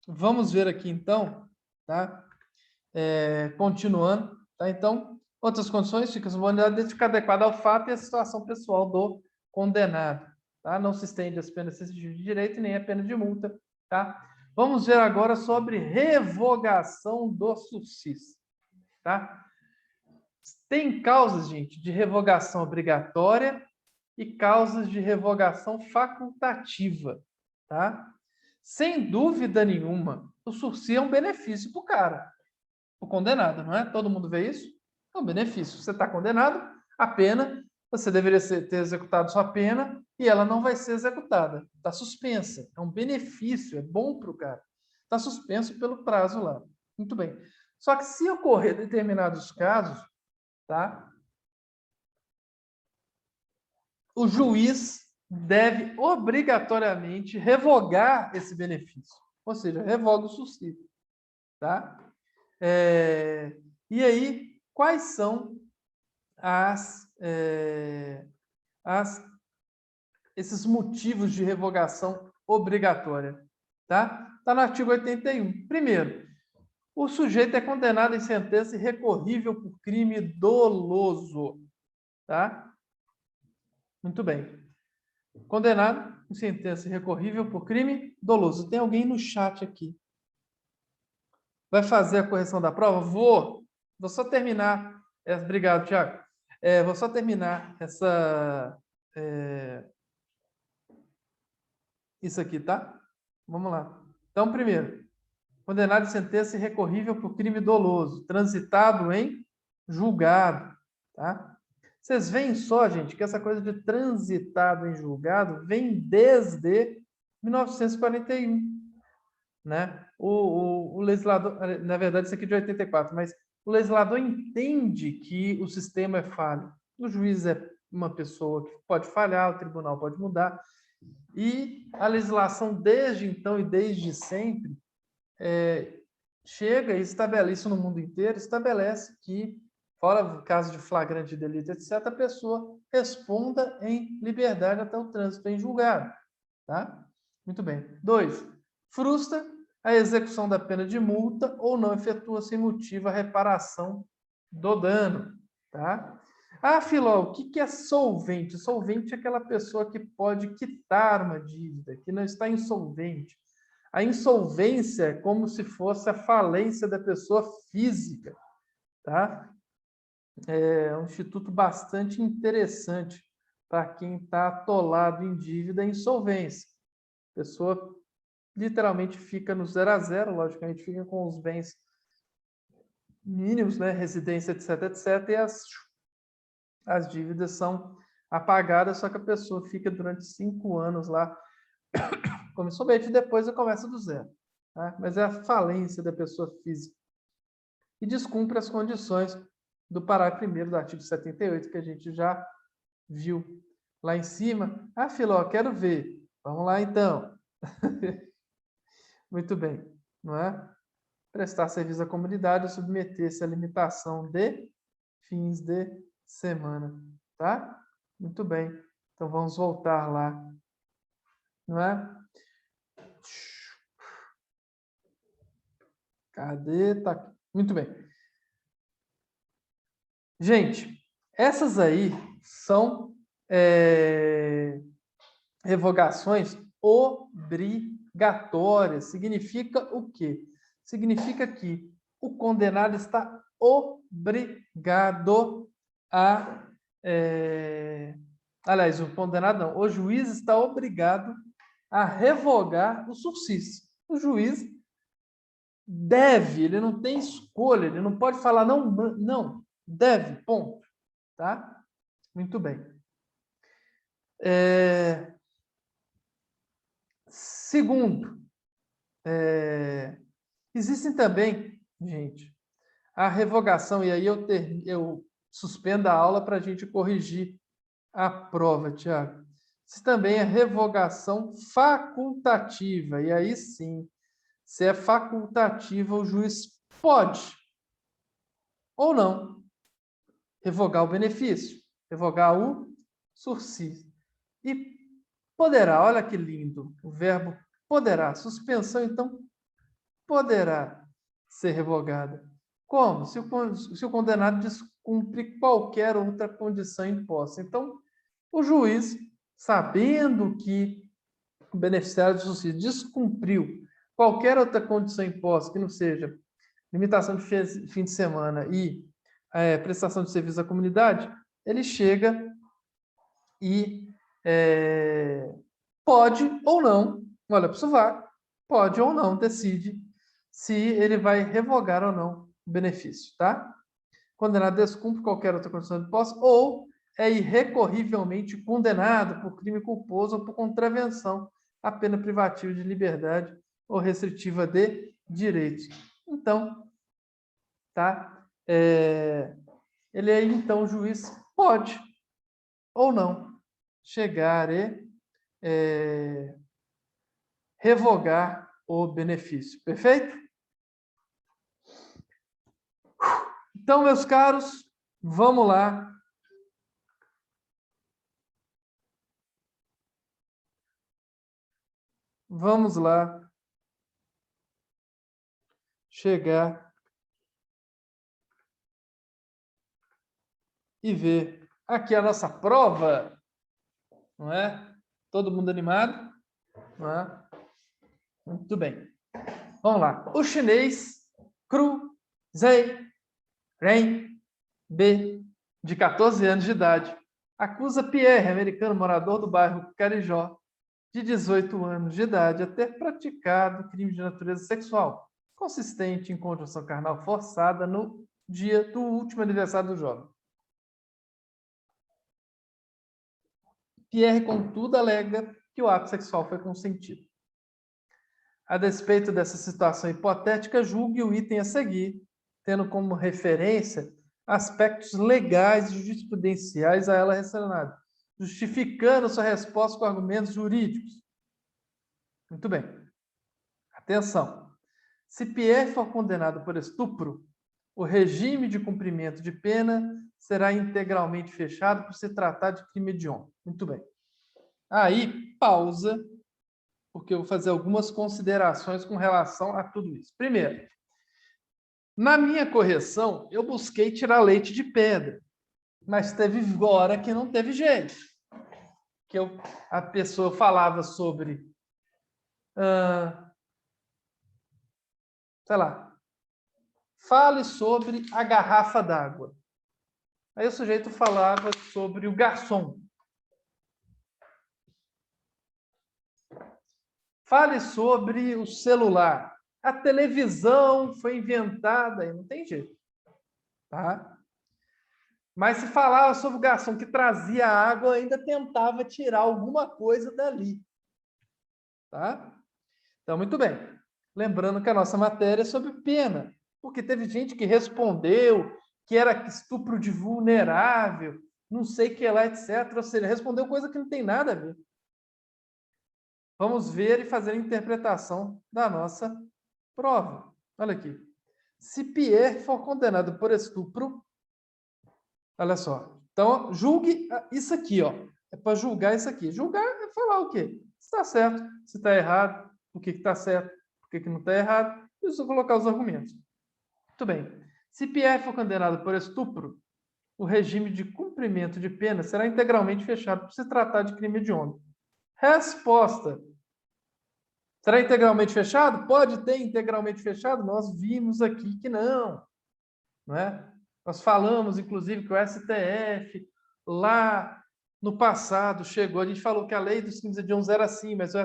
Vamos ver aqui, então, tá? Continuando, tá? Então, outras condições, fica subordinado desde que adequada ao fato e à situação pessoal do condenado, tá? Não se estende as penas de direito nem a pena de multa, tá? Vamos ver agora sobre revogação do sursis, tá? Tem causas, gente, de revogação obrigatória e causas de revogação facultativa, tá? Sem dúvida nenhuma, o sursis é um benefício para o cara, o condenado, não é? Todo mundo vê isso? É um benefício. Você está condenado, a pena, você deveria ter executado sua pena e ela não vai ser executada. Está suspensa. É um benefício, é bom para o cara. Está suspenso pelo prazo lá. Muito bem. Só que se ocorrer determinados casos, tá? O juiz deve obrigatoriamente revogar esse benefício. Ou seja, revoga o sursis. Tá? E aí, quais são esses motivos de revogação obrigatória? Tá? Tá no artigo 81. Primeiro, o sujeito é condenado em sentença irrecorrível por crime doloso. Tá? Muito bem. Condenado em sentença irrecorrível por crime doloso. Tem alguém no chat aqui? Vai fazer a correção da prova? Vou só terminar. Obrigado, Tiago. Vou só terminar isso aqui, tá? Vamos lá. Então, primeiro, condenado em sentença irrecorrível por crime doloso, transitado em julgado, tá? Vocês veem só, gente, que essa coisa de transitado em julgado vem desde 1941, né? O legislador, na verdade, isso aqui é de 84, mas o legislador entende que o sistema é falho. O juiz é uma pessoa que pode falhar, o tribunal pode mudar, e a legislação, desde então e desde sempre, chega e estabelece, isso no mundo inteiro, estabelece que, fora o caso de flagrante delito, etc., a pessoa responda em liberdade até o trânsito em julgado. Tá? Muito bem. 2. Frustra a execução da pena de multa ou não efetua sem motivo a reparação do dano. Tá? Ah, Filó, o que é solvente? Solvente é aquela pessoa que pode quitar uma dívida, que não está insolvente. A insolvência é como se fosse a falência da pessoa física. Tá? É um instituto bastante interessante para quem está atolado em dívida e insolvência. A pessoa literalmente fica no 0 a 0, logicamente fica com os bens mínimos, né, residência, etc, etc, e as dívidas são apagadas, só que a pessoa fica durante 5 anos lá, como insolvente, e depois começa do zero. Tá? Mas é a falência da pessoa física. E descumpre as condições do parágrafo 1º do artigo 78, que a gente já viu lá em cima. Ah, Filó, quero ver. Vamos lá, então. Muito bem, não é? Prestar serviço à comunidade e submeter-se à limitação de fins de semana, tá? Muito bem. Então, vamos voltar lá, não é? Cadê? Tá aqui. Muito bem. Gente, essas aí são revogações obrigatórias. Significa o quê? Significa que o condenado está obrigado a... aliás, o condenado não, o juiz está obrigado a revogar o sursis. O juiz deve, ele não tem escolha, ele não pode falar não, deve, ponto. Tá? Muito bem. Segundo, existem também, gente, a revogação, e aí eu suspendo a aula para a gente corrigir a prova, Tiago. Isso também é revogação facultativa, e aí sim, se é facultativa, o juiz pode ou não revogar o benefício, revogar o sursis. E poderá, olha que lindo, o verbo poderá, suspensão, então, poderá ser revogada. Como? Se o condenado descumprir qualquer outra condição imposta. Então, o juiz, sabendo que o beneficiário de sursis descumpriu qualquer outra condição imposta, que não seja limitação de fim de semana e prestação de serviço à comunidade, ele chega e pode ou não, olha para o sovaco, pode ou não, decide se ele vai revogar ou não o benefício, tá? Condenado descumpre qualquer outra condição de posse ou é irrecorrivelmente condenado por crime culposo ou por contravenção à pena privativa de liberdade ou restritiva de direitos. Então, tá? Ele aí, então, o juiz pode ou não chegar e revogar o benefício. Perfeito? Então, meus caros, vamos lá. Vamos lá chegar e ver aqui a nossa prova, não é? Todo mundo animado? Não é? Muito bem. Vamos lá. O chinês Cru Zhei Ren B, de 14 anos de idade, acusa Pierre, americano morador do bairro Carijó, de 18 anos de idade, a ter praticado crime de natureza sexual, consistente em conjunção carnal forçada no dia do último aniversário do jovem. Pierre, contudo, alega que o ato sexual foi consentido. A despeito dessa situação hipotética, julgue o item a seguir tendo como referência aspectos legais e jurisprudenciais a ela relacionados, justificando sua resposta com argumentos jurídicos. Muito bem. Atenção. Se Pierre for condenado por estupro, o regime de cumprimento de pena será integralmente fechado por se tratar de crime hediondo. Muito bem. Aí, pausa, porque eu vou fazer algumas considerações com relação a tudo isso. Primeiro, na minha correção, eu busquei tirar leite de pedra, mas teve hora que não teve jeito. Que a pessoa falava sobre, sei lá, fale sobre a garrafa d'água. Aí o sujeito falava sobre o garçom. Fale sobre o celular. A televisão foi inventada, e não tem jeito. Tá? Mas se falava sobre o garçom que trazia água, ainda tentava tirar alguma coisa dali. Tá? Então, muito bem. Lembrando que a nossa matéria é sobre pena, porque teve gente que respondeu que era estupro de vulnerável, não sei o que lá, etc. Ou seja, respondeu coisa que não tem nada a ver. Vamos ver e fazer a interpretação da nossa prova. Olha aqui. Se Pierre for condenado por estupro, olha só. Então, julgue isso aqui, ó. É para julgar isso aqui. Julgar é falar o quê? Se está certo, se está errado, o que está certo, o que não está errado, e só colocar os argumentos. Muito bem. Se Pierre for condenado por estupro, o regime de cumprimento de pena será integralmente fechado por se tratar de crime hediondo. Resposta. Será integralmente fechado? Pode ter integralmente fechado? Nós vimos aqui que não. Não é? Nós falamos, inclusive, que o STF, lá no passado, chegou. A gente falou que a lei dos crimes hediondos era assim, mas o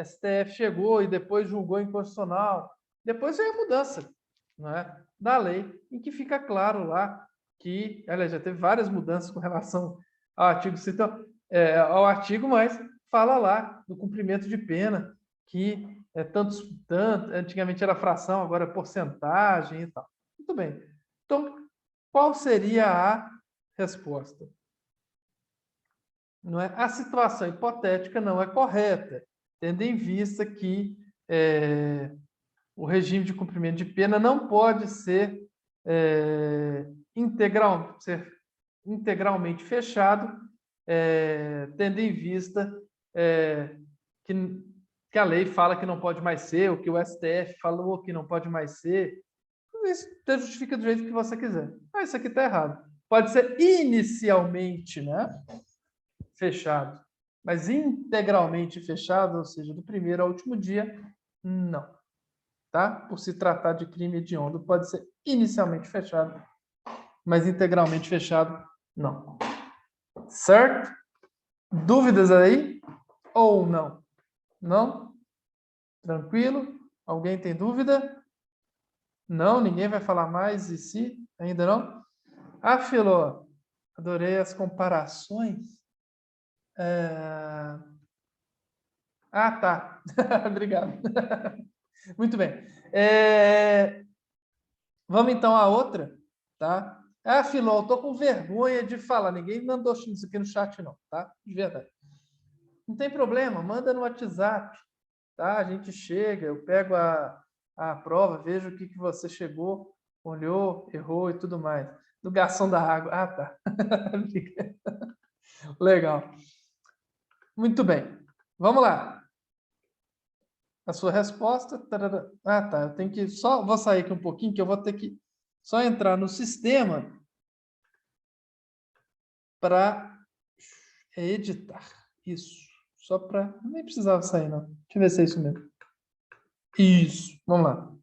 STF chegou e depois julgou inconstitucional. Depois veio a mudança, não é? Da lei, em que fica claro lá que, aliás, já teve várias mudanças com relação ao artigo, ao artigo, mas fala lá do cumprimento de pena, que é tanto, antigamente era fração, agora é porcentagem e tal. Muito bem. Então, qual seria a resposta? Não é? A situação hipotética não é correta, tendo em vista que o regime de cumprimento de pena não pode ser integralmente fechado, tendo em vista que a lei fala que não pode mais ser, ou que o STF falou que não pode mais ser. Isso justifica do jeito que você quiser. Ah, isso aqui está errado. Pode ser inicialmente, né, fechado, mas integralmente fechado, ou seja, do primeiro ao último dia, não. Tá? Por se tratar de crime hediondo, pode ser inicialmente fechado, mas integralmente fechado, não. Certo? Dúvidas aí? Ou não? Não? Tranquilo? Alguém tem dúvida? Não? Ninguém vai falar mais? E se? Ainda não? Ah, Filó, adorei as comparações. Ah, tá. Obrigado. Muito bem. Vamos então à outra, tá? Ah, Filó, eu tô com vergonha de falar. Ninguém mandou isso aqui no chat, não, tá? De verdade. Não tem problema, manda no WhatsApp, tá? A gente chega, eu pego a prova, vejo o que você chegou, olhou, errou e tudo mais. Do garçom da água. Ah, tá. Legal. Muito bem. Vamos lá. A sua resposta. Ah, tá. Eu tenho que vou sair aqui um pouquinho, que eu vou ter que só entrar no sistema para editar. Isso. Só para. Nem precisava sair, não. Deixa eu ver se é isso mesmo. Isso. Vamos lá.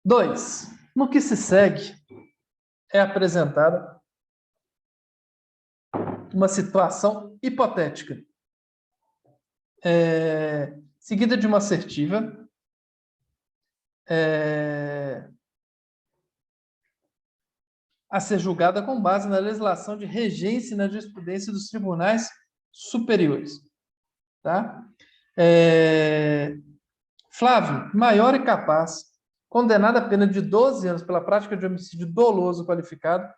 Dois. No que se segue, é apresentada uma situação hipotética, seguida de uma assertiva, a ser julgada com base na legislação de regência e na jurisprudência dos tribunais superiores. Tá? Flávio, maior e capaz, condenado a pena de 12 anos pela prática de homicídio doloso qualificado,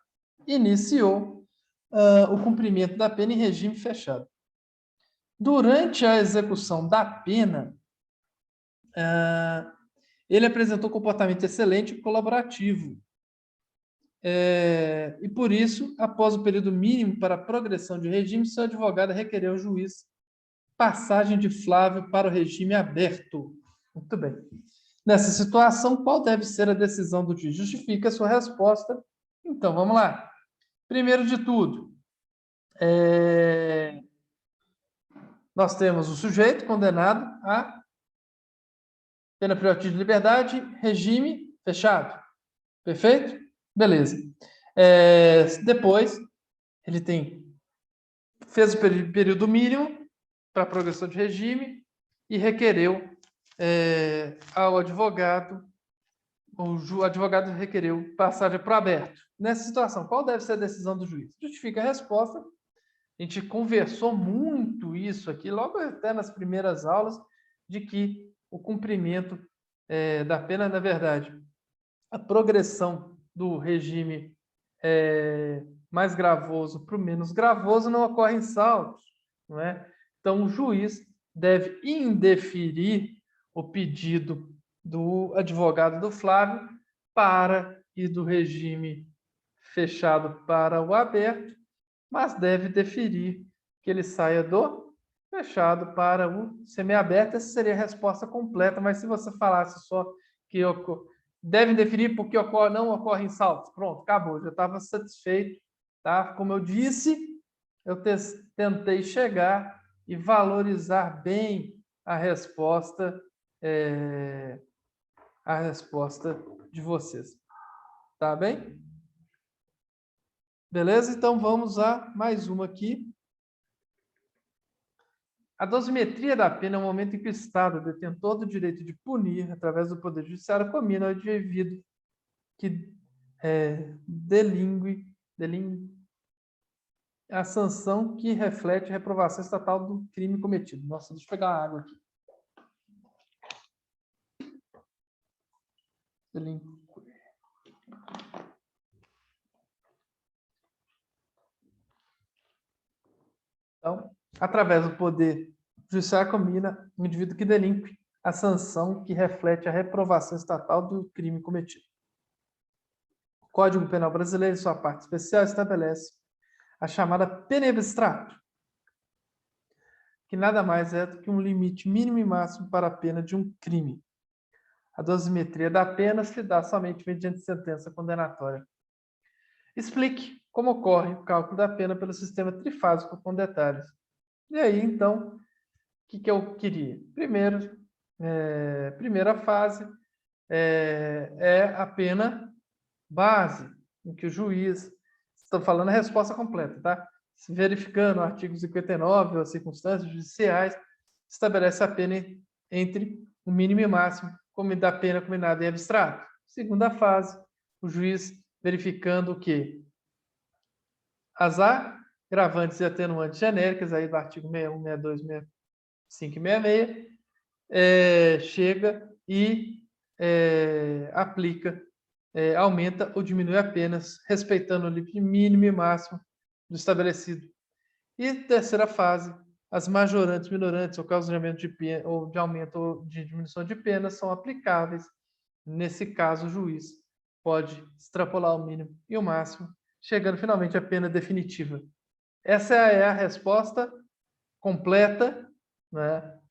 iniciou o cumprimento da pena em regime fechado. Durante a execução da pena, ele apresentou comportamento excelente e colaborativo. E, por isso, após o período mínimo para a progressão de regime, seu advogado requereu ao juiz passagem de Flávio para o regime aberto. Muito bem. Nessa situação, qual deve ser a decisão do juiz? Justifica a sua resposta. Então, vamos lá. Primeiro de tudo, nós temos o sujeito condenado a pena privativa de liberdade, regime fechado. Perfeito? Beleza. Depois, ele fez o período mínimo para a progressão de regime e requereu ao advogado, o advogado requereu passagem para o aberto. Nessa situação, qual deve ser a decisão do juiz? Justifica a resposta. A gente conversou muito isso aqui, logo até nas primeiras aulas, de que o cumprimento da pena, na verdade, a progressão do regime mais gravoso para o menos gravoso não ocorre em saltos, não é? Então, o juiz deve indeferir o pedido do advogado do Flávio para ir do regime fechado para o aberto, mas deve deferir que ele saia do fechado para o semiaberto. Essa seria a resposta completa, mas se você falasse só que deve definir porque não ocorre em saltos. Pronto, acabou, já estava satisfeito. Tá? Como eu disse, eu tentei chegar e valorizar bem a resposta de vocês. Tá bem? Beleza? Então vamos a mais uma aqui. A dosimetria da pena é o momento em que o Estado, detentor do direito de punir, através do Poder Judiciário, combina ao indivíduo que delingue a sanção que reflete a reprovação estatal do crime cometido. Nossa, deixa eu pegar a água aqui. Então, através do Poder Judiciário, combina o indivíduo que delinque a sanção que reflete a reprovação estatal do crime cometido. O Código Penal Brasileiro, em sua parte especial, estabelece a chamada pena em abstrato, que nada mais é do que um limite mínimo e máximo para a pena de um crime. A dosimetria da pena se dá somente mediante sentença condenatória. Explique como ocorre o cálculo da pena pelo sistema trifásico com detalhes. E aí, então, o que eu queria? Primeira fase é a pena base, em que o juiz, estou falando a resposta completa, tá? Verificando o artigo 59, as circunstâncias judiciais, estabelece a pena entre o mínimo e o máximo da pena combinada em abstrato. Segunda fase, o juiz verificando o quê? As agravantes e atenuantes genéricas, aí do artigo 61, 62, 65 e 66, chega e aplica, aumenta ou diminui apenas, respeitando o limite mínimo e máximo do estabelecido. E terceira fase, as majorantes, minorantes, ou casos de aumento de pena, ou de aumento ou de diminuição de pena, são aplicáveis. Nesse caso, o juiz pode extrapolar o mínimo e o máximo, chegando finalmente à pena definitiva. Essa é a resposta completa, né?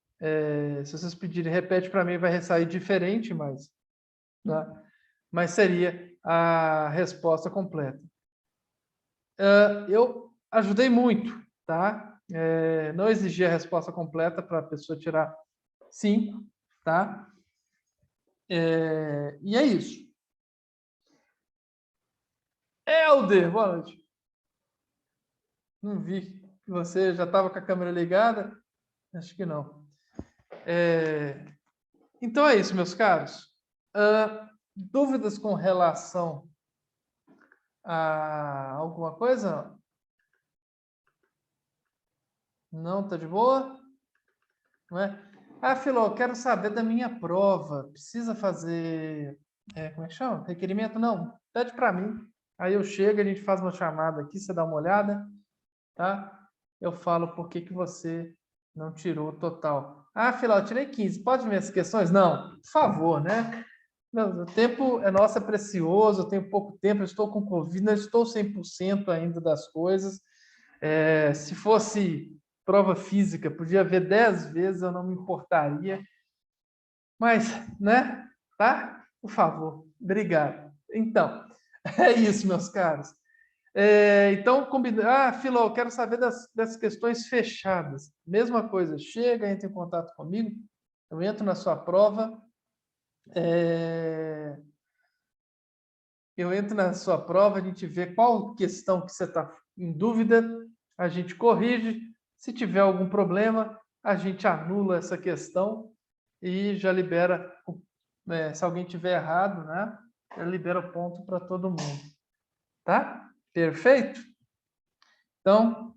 Se vocês pedirem, repete para mim, vai sair diferente, mas seria a resposta completa. Eu ajudei muito, tá? Não exigi a resposta completa para a pessoa tirar 5, tá? E é isso. Helder, boa noite. Não vi que você já estava com a câmera ligada. Acho que não. Então é isso, meus caros. Dúvidas com relação a alguma coisa? Não, tá de boa? Não é? Filó, eu quero saber da minha prova. Precisa fazer... como é que chama? Requerimento? Não, pede para mim. Aí eu chego, a gente faz uma chamada aqui, você dá uma olhada, tá? Eu falo por que você não tirou o total. Filó, eu tirei 15. Pode ver as questões? Não, por favor, né? Não, o tempo nosso é precioso, eu tenho pouco tempo, eu estou com Covid, não estou 100% ainda das coisas. Se fosse prova física, podia ver 10 vezes, eu não me importaria. Mas, né? Tá? Por favor, obrigado. Então, é isso, meus caros. Então, combina. Filó, eu quero saber das questões fechadas. Mesma coisa, chega, entra em contato comigo, eu entro na sua prova. Eu entro na sua prova, a gente vê qual questão que você está em dúvida, a gente corrige. Se tiver algum problema, a gente anula essa questão e já libera, se alguém tiver errado, né? Já libera o ponto para todo mundo. Tá? Perfeito? Então,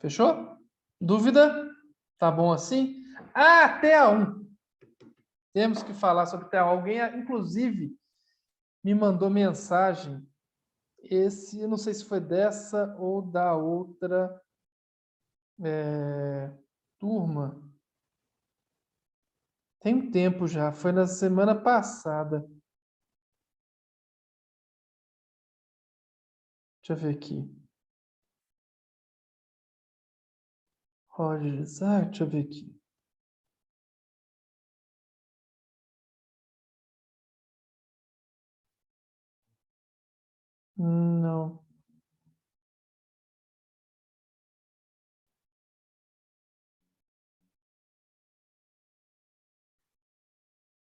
fechou? Dúvida? Tá bom assim? TA1. Temos que falar sobre TA1. Alguém, inclusive, me mandou mensagem. Eu não sei se foi dessa ou da outra turma. Tem um tempo já, foi na semana passada. Deixa eu ver aqui. Roger, deixa eu ver aqui. Não.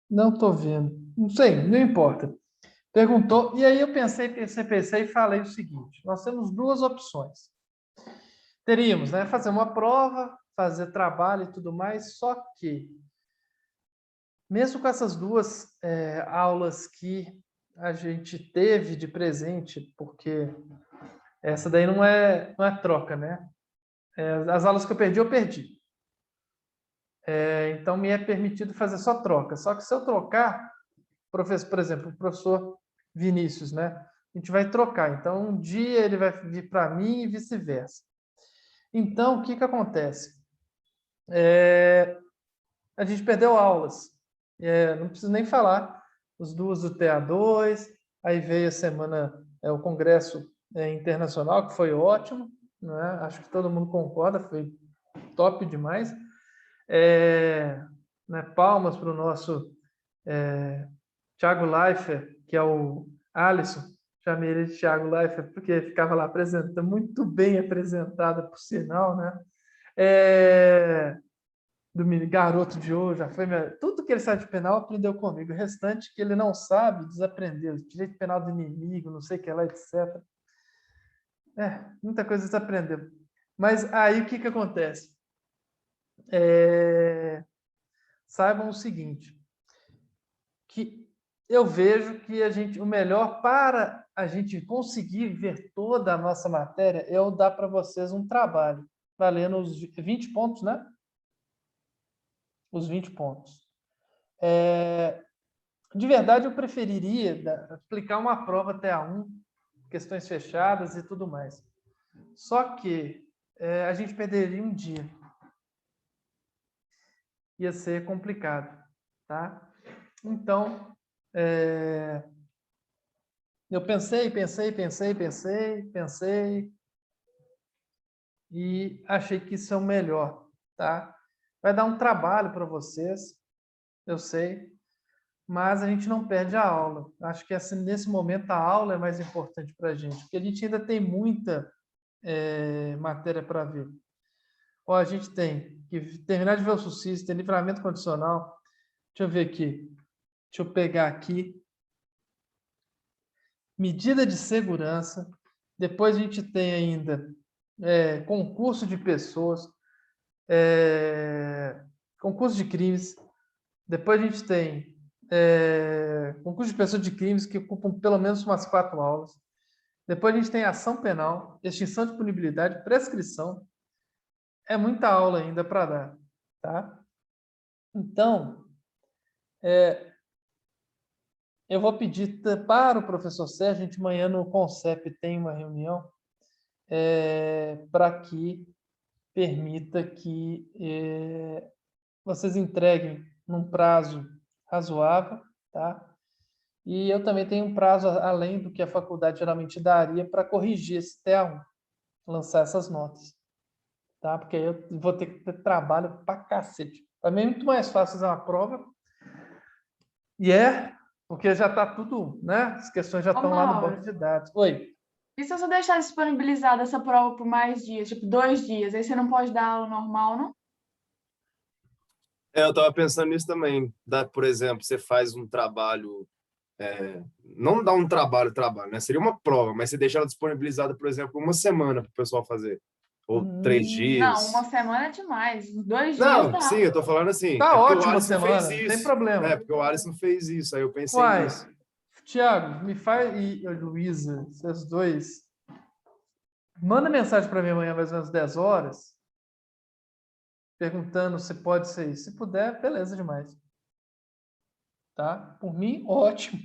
Não estou vendo. Não sei, não importa. Perguntou, e aí eu pensei e falei o seguinte: nós temos duas opções. Teríamos, né, fazer uma prova, fazer trabalho e tudo mais, só que, mesmo com essas duas aulas que a gente teve de presente, porque essa daí não é troca, né? As aulas que eu perdi. Então, me é permitido fazer só troca. Só que se eu trocar, professor, por exemplo, o professor Vinícius, né? A gente vai trocar. Então, um dia ele vai vir para mim e vice-versa. Então, o que acontece? A gente perdeu aulas. Não preciso nem falar. Os duas do TA2, aí veio a semana, o Congresso Internacional, que foi ótimo, né? Acho que todo mundo concorda, foi top demais. Né? Palmas para o nosso Thiago Leifert, que é o Alisson, chamei ele de Thiago Leifert, porque ficava lá apresentando, muito bem apresentada, por sinal, né? Do garoto de hoje, já foi tudo que ele sabe de penal aprendeu comigo, o restante que ele não sabe, desaprendeu, direito penal do inimigo, não sei o que lá, etc. Muita coisa desaprendeu. Mas aí o que acontece? Saibam o seguinte, que eu vejo que o melhor para a gente conseguir ver toda a nossa matéria é eu dar para vocês um trabalho, valendo os 20 pontos, né? Os 20 pontos. De verdade, eu preferiria aplicar uma prova TA1, questões fechadas e tudo mais. Só que a gente perderia um dia. Ia ser complicado, tá? Então, eu pensei e achei que isso é o melhor, tá? Vai dar um trabalho para vocês, eu sei, mas a gente não perde a aula. Acho que nesse momento a aula é mais importante para a gente, porque a gente ainda tem muita matéria para ver. A gente tem que terminar de ver o SUSIS, tem livramento condicional. Deixa eu ver aqui. Deixa eu pegar aqui. Medida de segurança. Depois a gente tem ainda concurso de pessoas, concurso de crimes. Depois a gente tem concurso de pessoas de crimes que ocupam pelo menos umas 4 aulas. Depois a gente tem ação penal, extinção de punibilidade, prescrição. É muita aula ainda para dar. tá? Então, eu vou pedir para o professor Sérgio, a gente amanhã no CONCEP tem uma reunião para que permita que vocês entreguem num prazo razoável, tá? E eu também tenho um prazo além do que a faculdade geralmente daria para corrigir esse TA1, lançar essas notas, tá? Porque aí eu vou ter que ter trabalho pra cacete. Para mim é muito mais fácil fazer uma prova, porque já está tudo, né? As questões já estão lá no banco de dados. Oi. E se você deixar disponibilizada essa prova por mais dias, tipo 2 dias, aí você não pode dar aula normal, não? Eu estava pensando nisso também. Por exemplo, você faz um trabalho, não dá um trabalho, né? Seria uma prova, mas você deixa ela disponibilizada, por exemplo, uma semana para o pessoal fazer. Ou 3 dias. Não, uma semana é demais. 2 dias Não, dá. sim, eu tô falando assim. Tá porque ótimo o a Alisson semana, fez não isso. tem problema. Porque o Alisson fez isso, aí eu pensei Uai, nisso. Tiago, me faz, e Luísa, vocês dois, manda mensagem para mim amanhã, mais ou menos 10 horas, perguntando se pode ser isso. Se puder, beleza demais. Tá? Por mim, ótimo.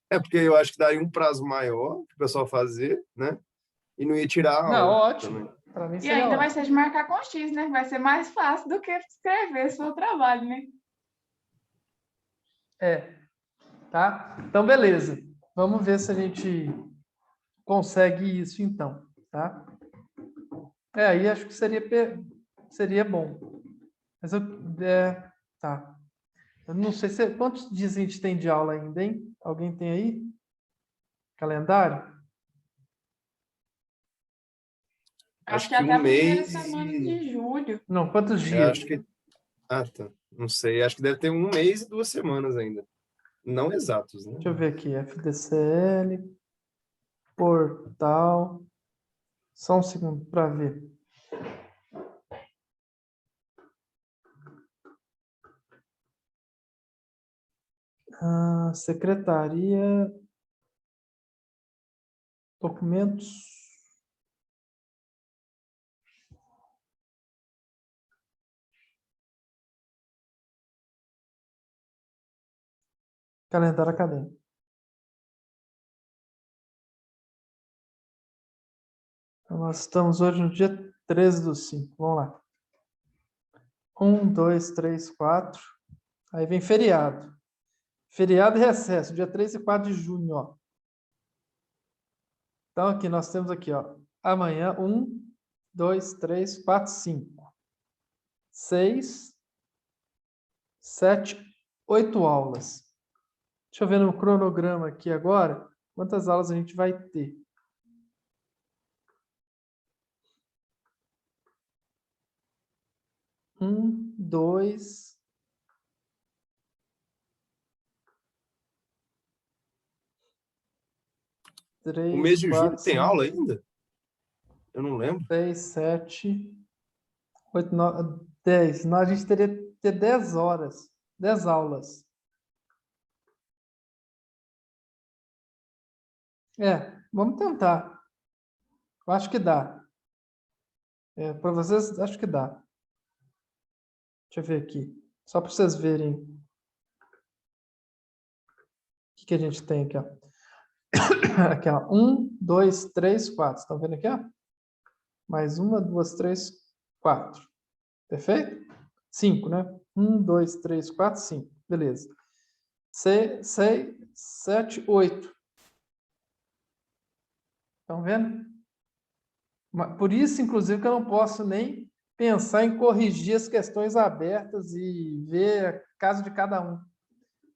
Porque eu acho que daria um prazo maior para o pessoal fazer, né? E não ia tirar a Não, aula ótimo. Para mim E seria ainda vai ótimo. ser de marcar com X, né? Vai ser mais fácil do que escrever esse seu trabalho, né? Tá? Então, beleza. Vamos ver se a gente consegue isso, então. Tá? Aí acho que seria bom. Mas tá. Eu não sei quantos dias a gente tem de aula ainda, hein? Alguém tem aí? Calendário? Acho que que até a um primeira mês semana de julho. Não, quantos dias? acho que... Ah, tá. Não sei. Acho que deve ter 1 mês e 2 semanas ainda. Não exatos, né? Deixa eu ver aqui. FDCL, portal. Só um segundo para ver. Secretaria. Documentos. Calendário acadêmico. Então, nós estamos hoje no dia 13/5. Vamos lá. 1, 2, 3, 4. Aí vem feriado. Feriado e recesso, dia 3 e 4 de junho, ó. Então, aqui nós temos aqui, ó. Amanhã, 1, 2, 3, 4, 5. 6, 7, 8 aulas. Deixa eu ver no cronograma aqui agora, quantas aulas a gente vai ter. Um, 2... O mês 3, de 4, julho tem 5, aula ainda? Eu não lembro. 6, 7, 8, 9, 10. Nós, a gente teria que ter 10 horas, 10 aulas. Vamos tentar. Eu acho que dá. Para vocês, acho que dá. Deixa eu ver aqui. Só para vocês verem o que a gente tem aqui, ó. Aqui, ó. 1, 2, 3, 4. Estão vendo aqui, ó? Mais 1, 2, 3, 4. Perfeito? 5, né? 1, 2, 3, 4, 5. Beleza. 6, 7, 8. Estão vendo? Por isso, inclusive, que eu não posso nem pensar em corrigir as questões abertas e ver o caso de cada um.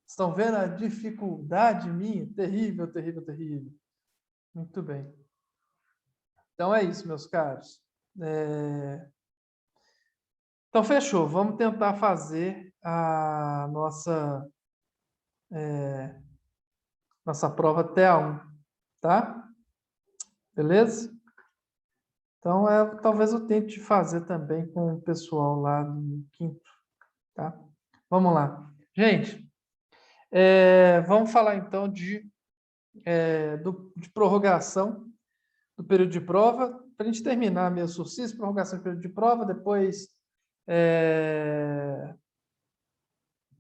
Estão vendo a dificuldade minha? Terrível, terrível, terrível. Muito bem. Então é isso, meus caros. Então, fechou. Vamos tentar fazer a nossa prova TA1, tá? Beleza? Então, talvez eu tente fazer também com o pessoal lá do quinto, tá? Vamos lá. Gente, vamos falar então de prorrogação do período de prova, para a gente terminar mesmo o SURSIS, prorrogação do período de prova, depois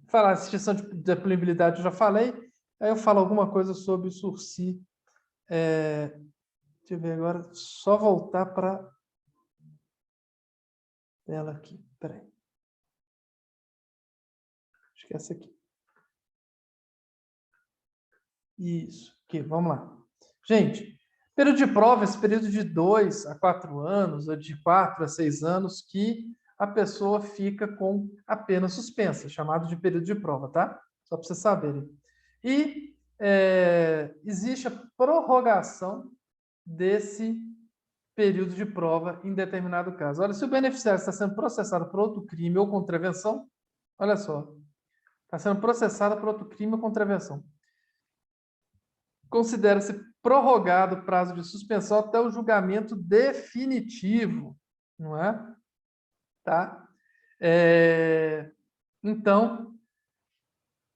Falar extinção de punibilidade, eu já falei. Aí eu falo alguma coisa sobre o sursi. Deixa eu ver agora. Só voltar para ela aqui. Peraí. Acho que é essa aqui. Isso. Aqui, vamos lá. Gente, período de prova, esse período de 2 a 4 anos, ou de 4 a 6 anos, que a pessoa fica com a pena suspensa, chamado de período de prova, tá? Só para vocês saberem. E existe a prorrogação desse período de prova em determinado caso. Olha, se o beneficiário está sendo processado por outro crime ou contravenção, olha só, está sendo processado por outro crime ou contravenção, considera-se prorrogado o prazo de suspensão até o julgamento definitivo, não é? Tá? Então,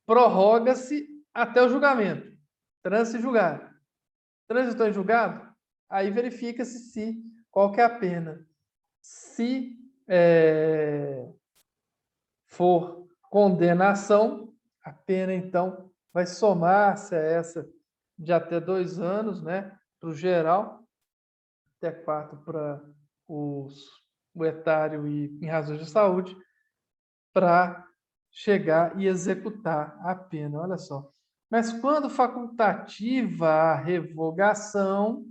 prorroga-se até o julgamento. Trânsito em julgado. Trânsito em julgado, aí verifica-se qual que é a pena. Se for condenação, a pena, então, vai somar-se a essa de até 2 anos, né, para o geral, até 4 para o etário e em razões de saúde, para chegar e executar a pena. Olha só. Mas quando facultativa a revogação,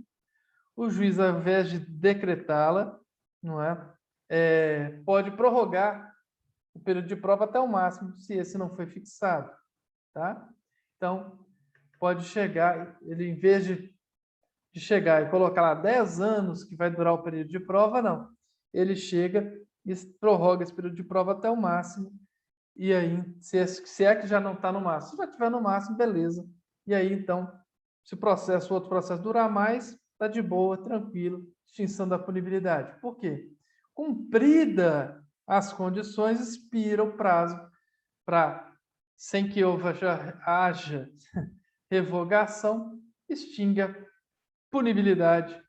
o juiz, ao invés de decretá-la, não pode prorrogar o período de prova até o máximo, se esse não foi fixado, tá? Então, pode chegar, ele, em vez de chegar e colocar lá 10 anos que vai durar o período de prova, não. Ele chega e prorroga esse período de prova até o máximo, e aí, se é que já não está no máximo, se já estiver no máximo, beleza. E aí, então, se o outro processo durar mais, está de boa, tranquilo, extinção da punibilidade. Por quê? Cumprida as condições, expira o prazo sem que haja revogação, extingue a punibilidade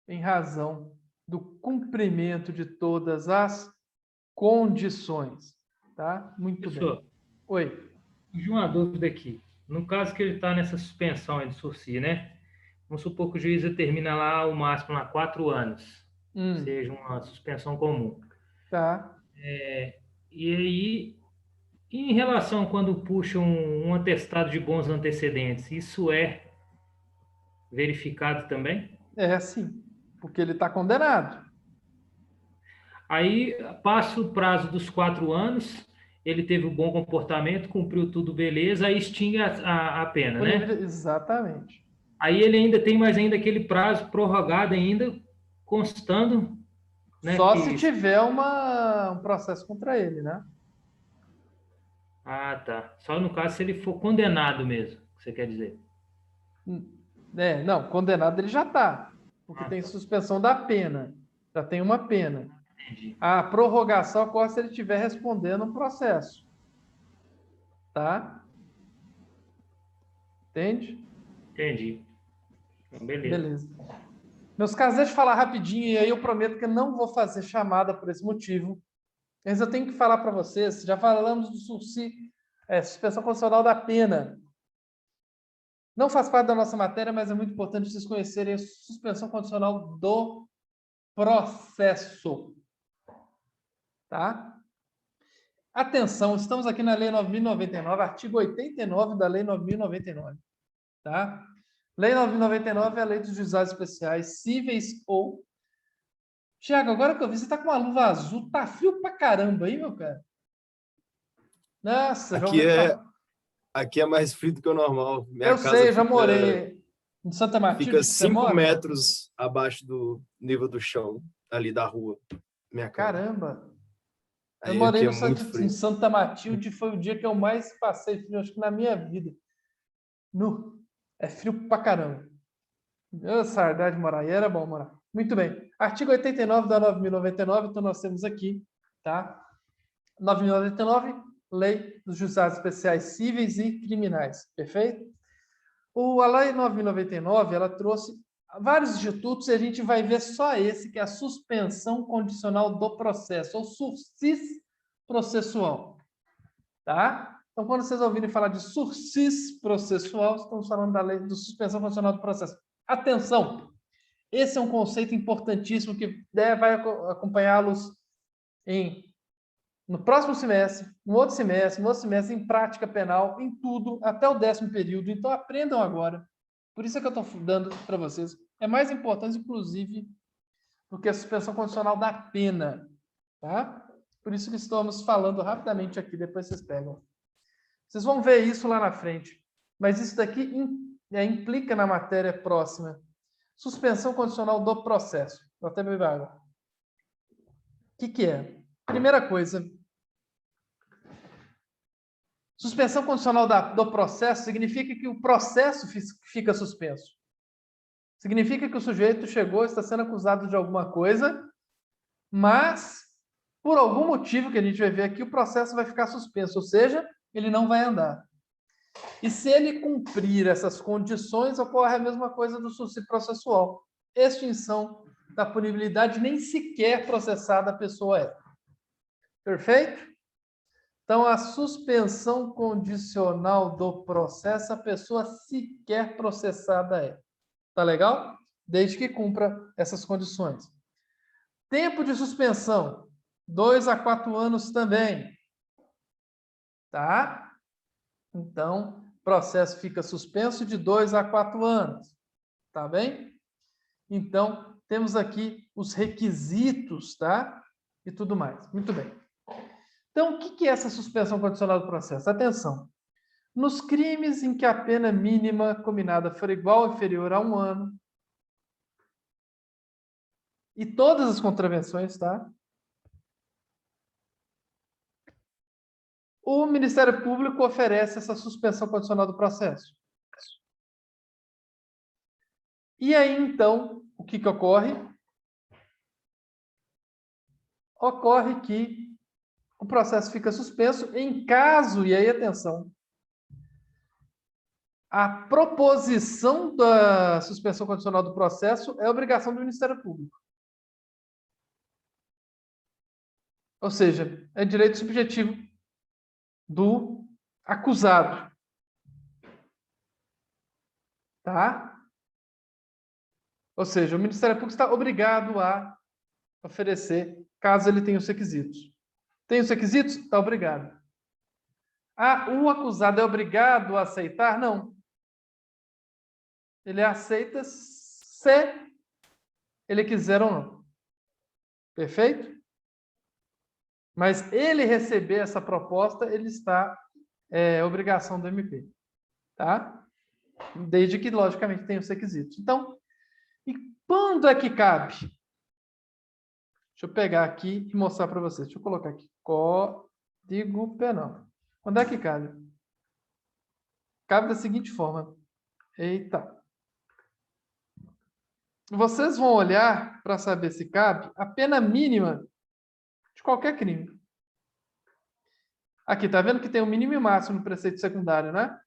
em razão do cumprimento de todas as condições. Tá? Muito Professor, bem. Oi. Surgiu uma dúvida aqui. No caso que ele está nessa suspensão aí de sursi, né? Vamos supor que o juiz determina lá o máximo lá 4 anos, seja uma suspensão comum. Tá. E aí, em relação quando puxa um atestado de bons antecedentes, isso é verificado também? Sim, porque ele está condenado. Aí passa o prazo dos 4 anos, ele teve um bom comportamento, cumpriu tudo, beleza, aí extingue a pena, né? Exatamente. Aí ele ainda tem mais ainda aquele prazo prorrogado ainda, constando, né? Só se tiver um processo contra ele, né? Ah, tá. Só no caso se ele for condenado mesmo, você quer dizer? Não, condenado ele já está, porque tem suspensão da pena, já tem uma pena. Entendi. A prorrogação ocorre se ele estiver respondendo um processo. Tá? Entende? Entendi. Beleza. Beleza. Meus caros, deixa eu falar rapidinho, e aí eu prometo que eu não vou fazer chamada por esse motivo. Mas eu tenho que falar para vocês, já falamos do sursi, suspensão condicional da pena. Não faz parte da nossa matéria, mas é muito importante vocês conhecerem a suspensão condicional do processo. Tá? Atenção, estamos aqui na Lei 9.099, artigo 89 da Lei 9.099. Tá? Lei 9.099 é a lei dos juizados especiais cíveis ou... Tiago, agora que eu vi, você tá com uma luva azul, tá frio pra caramba aí, meu cara. Nossa, aqui é mais frio do que o normal. Eu sei, já morei em Santa Matilde. Fica 5 metros abaixo do nível do chão, ali da rua. Minha casa. Caramba! Eu morei em Santa Matilde, foi o dia que eu mais passei frio, acho que na minha vida. É frio pra caramba. Saudade de morar aí, era bom morar. Muito bem. Artigo 89 da 9.099, então nós temos aqui, tá? 9.099, Lei dos Juizados Especiais Cíveis e Criminais, perfeito? A Lei 9.099, ela trouxe vários institutos e a gente vai ver só esse, que é a suspensão condicional do processo, ou sursis processual. Tá? Então, quando vocês ouvirem falar de sursis processual, estamos falando da lei de suspensão condicional do processo. Atenção! Esse é um conceito importantíssimo que vai acompanhá-los no próximo semestre, no outro semestre, em prática penal, em tudo, até o 10º período. Então, aprendam agora. Por isso é que eu estou dando para vocês. É mais importante, inclusive, do que a suspensão condicional da pena. Tá? Por isso que estamos falando rapidamente aqui, depois vocês pegam. Vocês vão ver isso lá na frente. Mas isso daqui implica na matéria próxima. Suspensão condicional do processo. Vou até beber água. O que é? Primeira coisa. Suspensão condicional do processo significa que o processo fica suspenso. Significa que o sujeito chegou, está sendo acusado de alguma coisa, mas, por algum motivo que a gente vai ver aqui, o processo vai ficar suspenso, ou seja, ele não vai andar. E se ele cumprir essas condições, ocorre a mesma coisa do sursi processual. Extinção da punibilidade, nem sequer processada a pessoa é. Perfeito? Então, a suspensão condicional do processo, a pessoa sequer processada é. Tá legal? Desde que cumpra essas condições. Tempo de suspensão, 2 a 4 anos também. Tá? Então, o processo fica suspenso de 2 a 4 anos. Tá bem? Então, temos aqui os requisitos, tá? E tudo mais. Muito bem. Então, o que é essa suspensão condicional do processo? Atenção. Nos crimes em que a pena mínima combinada for igual ou inferior a 1 ano, e todas as contravenções, tá? O Ministério Público oferece essa suspensão condicional do processo. E aí, então, o que ocorre? Ocorre que o processo fica suspenso em caso, e aí, atenção, a proposição da suspensão condicional do processo é obrigação do Ministério Público. Ou seja, é direito subjetivo do acusado. Tá? Ou seja, o Ministério Público está obrigado a oferecer, caso ele tenha os requisitos. Tem os requisitos? Está obrigado. Ah, o acusado é obrigado a aceitar? Não. Ele aceita se ele quiser ou não. Perfeito? Mas ele receber essa proposta, ele está obrigação do MP. Tá? Desde que, logicamente, tenha os requisitos. Então, e quando é que cabe? Deixa eu pegar aqui e mostrar para vocês. Deixa eu colocar aqui. Código Penal. Quando é que cabe? Cabe da seguinte forma. Eita. Vocês vão olhar para saber se cabe a pena mínima de qualquer crime. Aqui, tá vendo que tem o mínimo e o máximo no preceito secundário, né?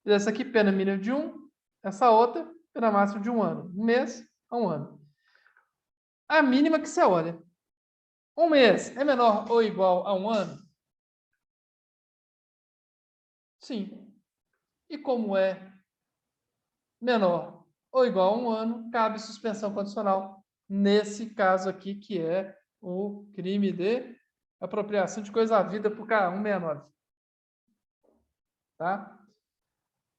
Essa aqui, pena mínima de 1. Essa outra, pena máxima de 1 ano. 1 mês a 1 ano. A mínima que você olha. 1 mês é menor ou igual a 1 ano? Sim. E como é menor ou igual a 1 ano, cabe suspensão condicional nesse caso aqui, que é o crime de apropriação de coisa à vida por K 169. Tá?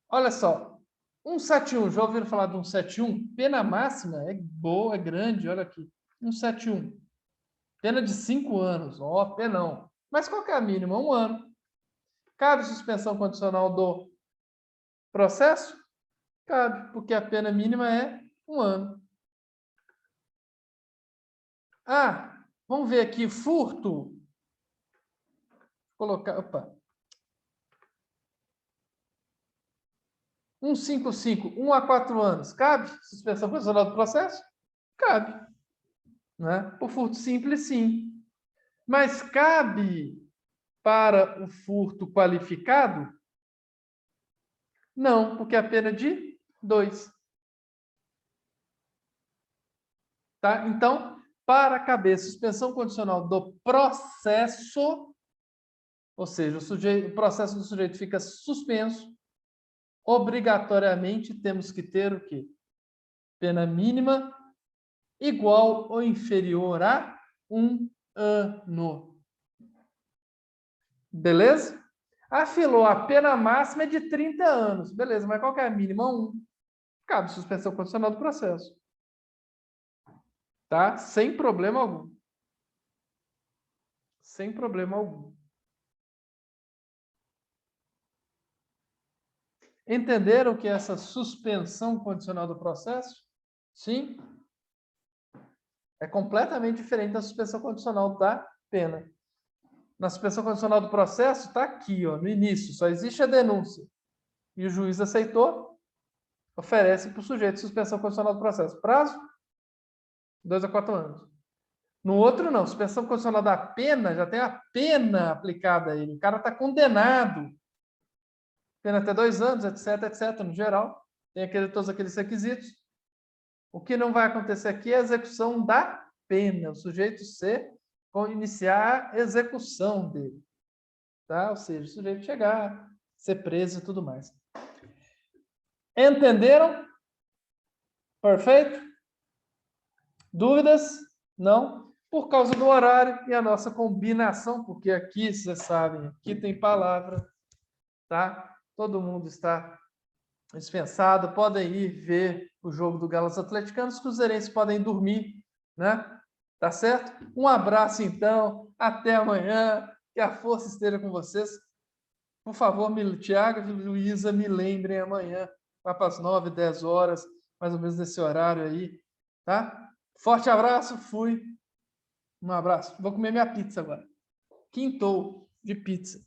Olha só. 171, já ouviram falar de 171? Pena máxima é boa, é grande, olha aqui. 171. Pena de 5 anos. Ó, penão. Mas qual que é a mínima? 1 ano. Cabe suspensão condicional do processo? Cabe, porque a pena mínima é 1 ano. Ah, vamos ver aqui, furto. Vou colocar, opa. 155, 1 a 4 anos. Cabe suspensão condicional do processo? Cabe. Né? O furto simples, sim. Mas cabe para o furto qualificado? Não, porque é a pena de 2. Tá? Então, para caber suspensão condicional do processo, ou seja, o processo do sujeito fica suspenso, obrigatoriamente temos que ter o quê? Pena mínima igual ou inferior a 1 ano. Beleza? Afilou, a pena máxima é de 30 anos. Beleza, mas qual que é a mínima? 1. Cabe suspensão condicional do processo. Tá? Sem problema algum. Sem problema algum. Entenderam o que é essa suspensão condicional do processo? Sim? É completamente diferente da suspensão condicional da pena. Na suspensão condicional do processo, está aqui, ó, no início, só existe a denúncia. E o juiz aceitou, oferece para o sujeito suspensão condicional do processo. Prazo? 2 a 4 anos. No outro, não. Suspensão condicional da pena, já tem a pena aplicada a ele. O cara está condenado. Pena até 2 anos, etc, etc. No geral, tem todos aqueles requisitos. O que não vai acontecer aqui é a execução da pena. O sujeito iniciar a execução dele. Tá? Ou seja, o sujeito chegar, ser preso e tudo mais. Entenderam? Perfeito? Dúvidas? Não? Por causa do horário e a nossa combinação, porque aqui, vocês sabem, aqui tem palavra, tá? Todo mundo está dispensado, podem ir ver o jogo do Galas Atleticanos, os cruzeirenses podem dormir, né? Tá certo? Um abraço, então, até amanhã, que a força esteja com vocês. Por favor, Tiago e Luísa, me lembrem amanhã, lá para as 9, 10 horas, mais ou menos nesse horário aí, tá? Forte abraço, fui. Um abraço. Vou comer minha pizza agora. Quintou de pizza.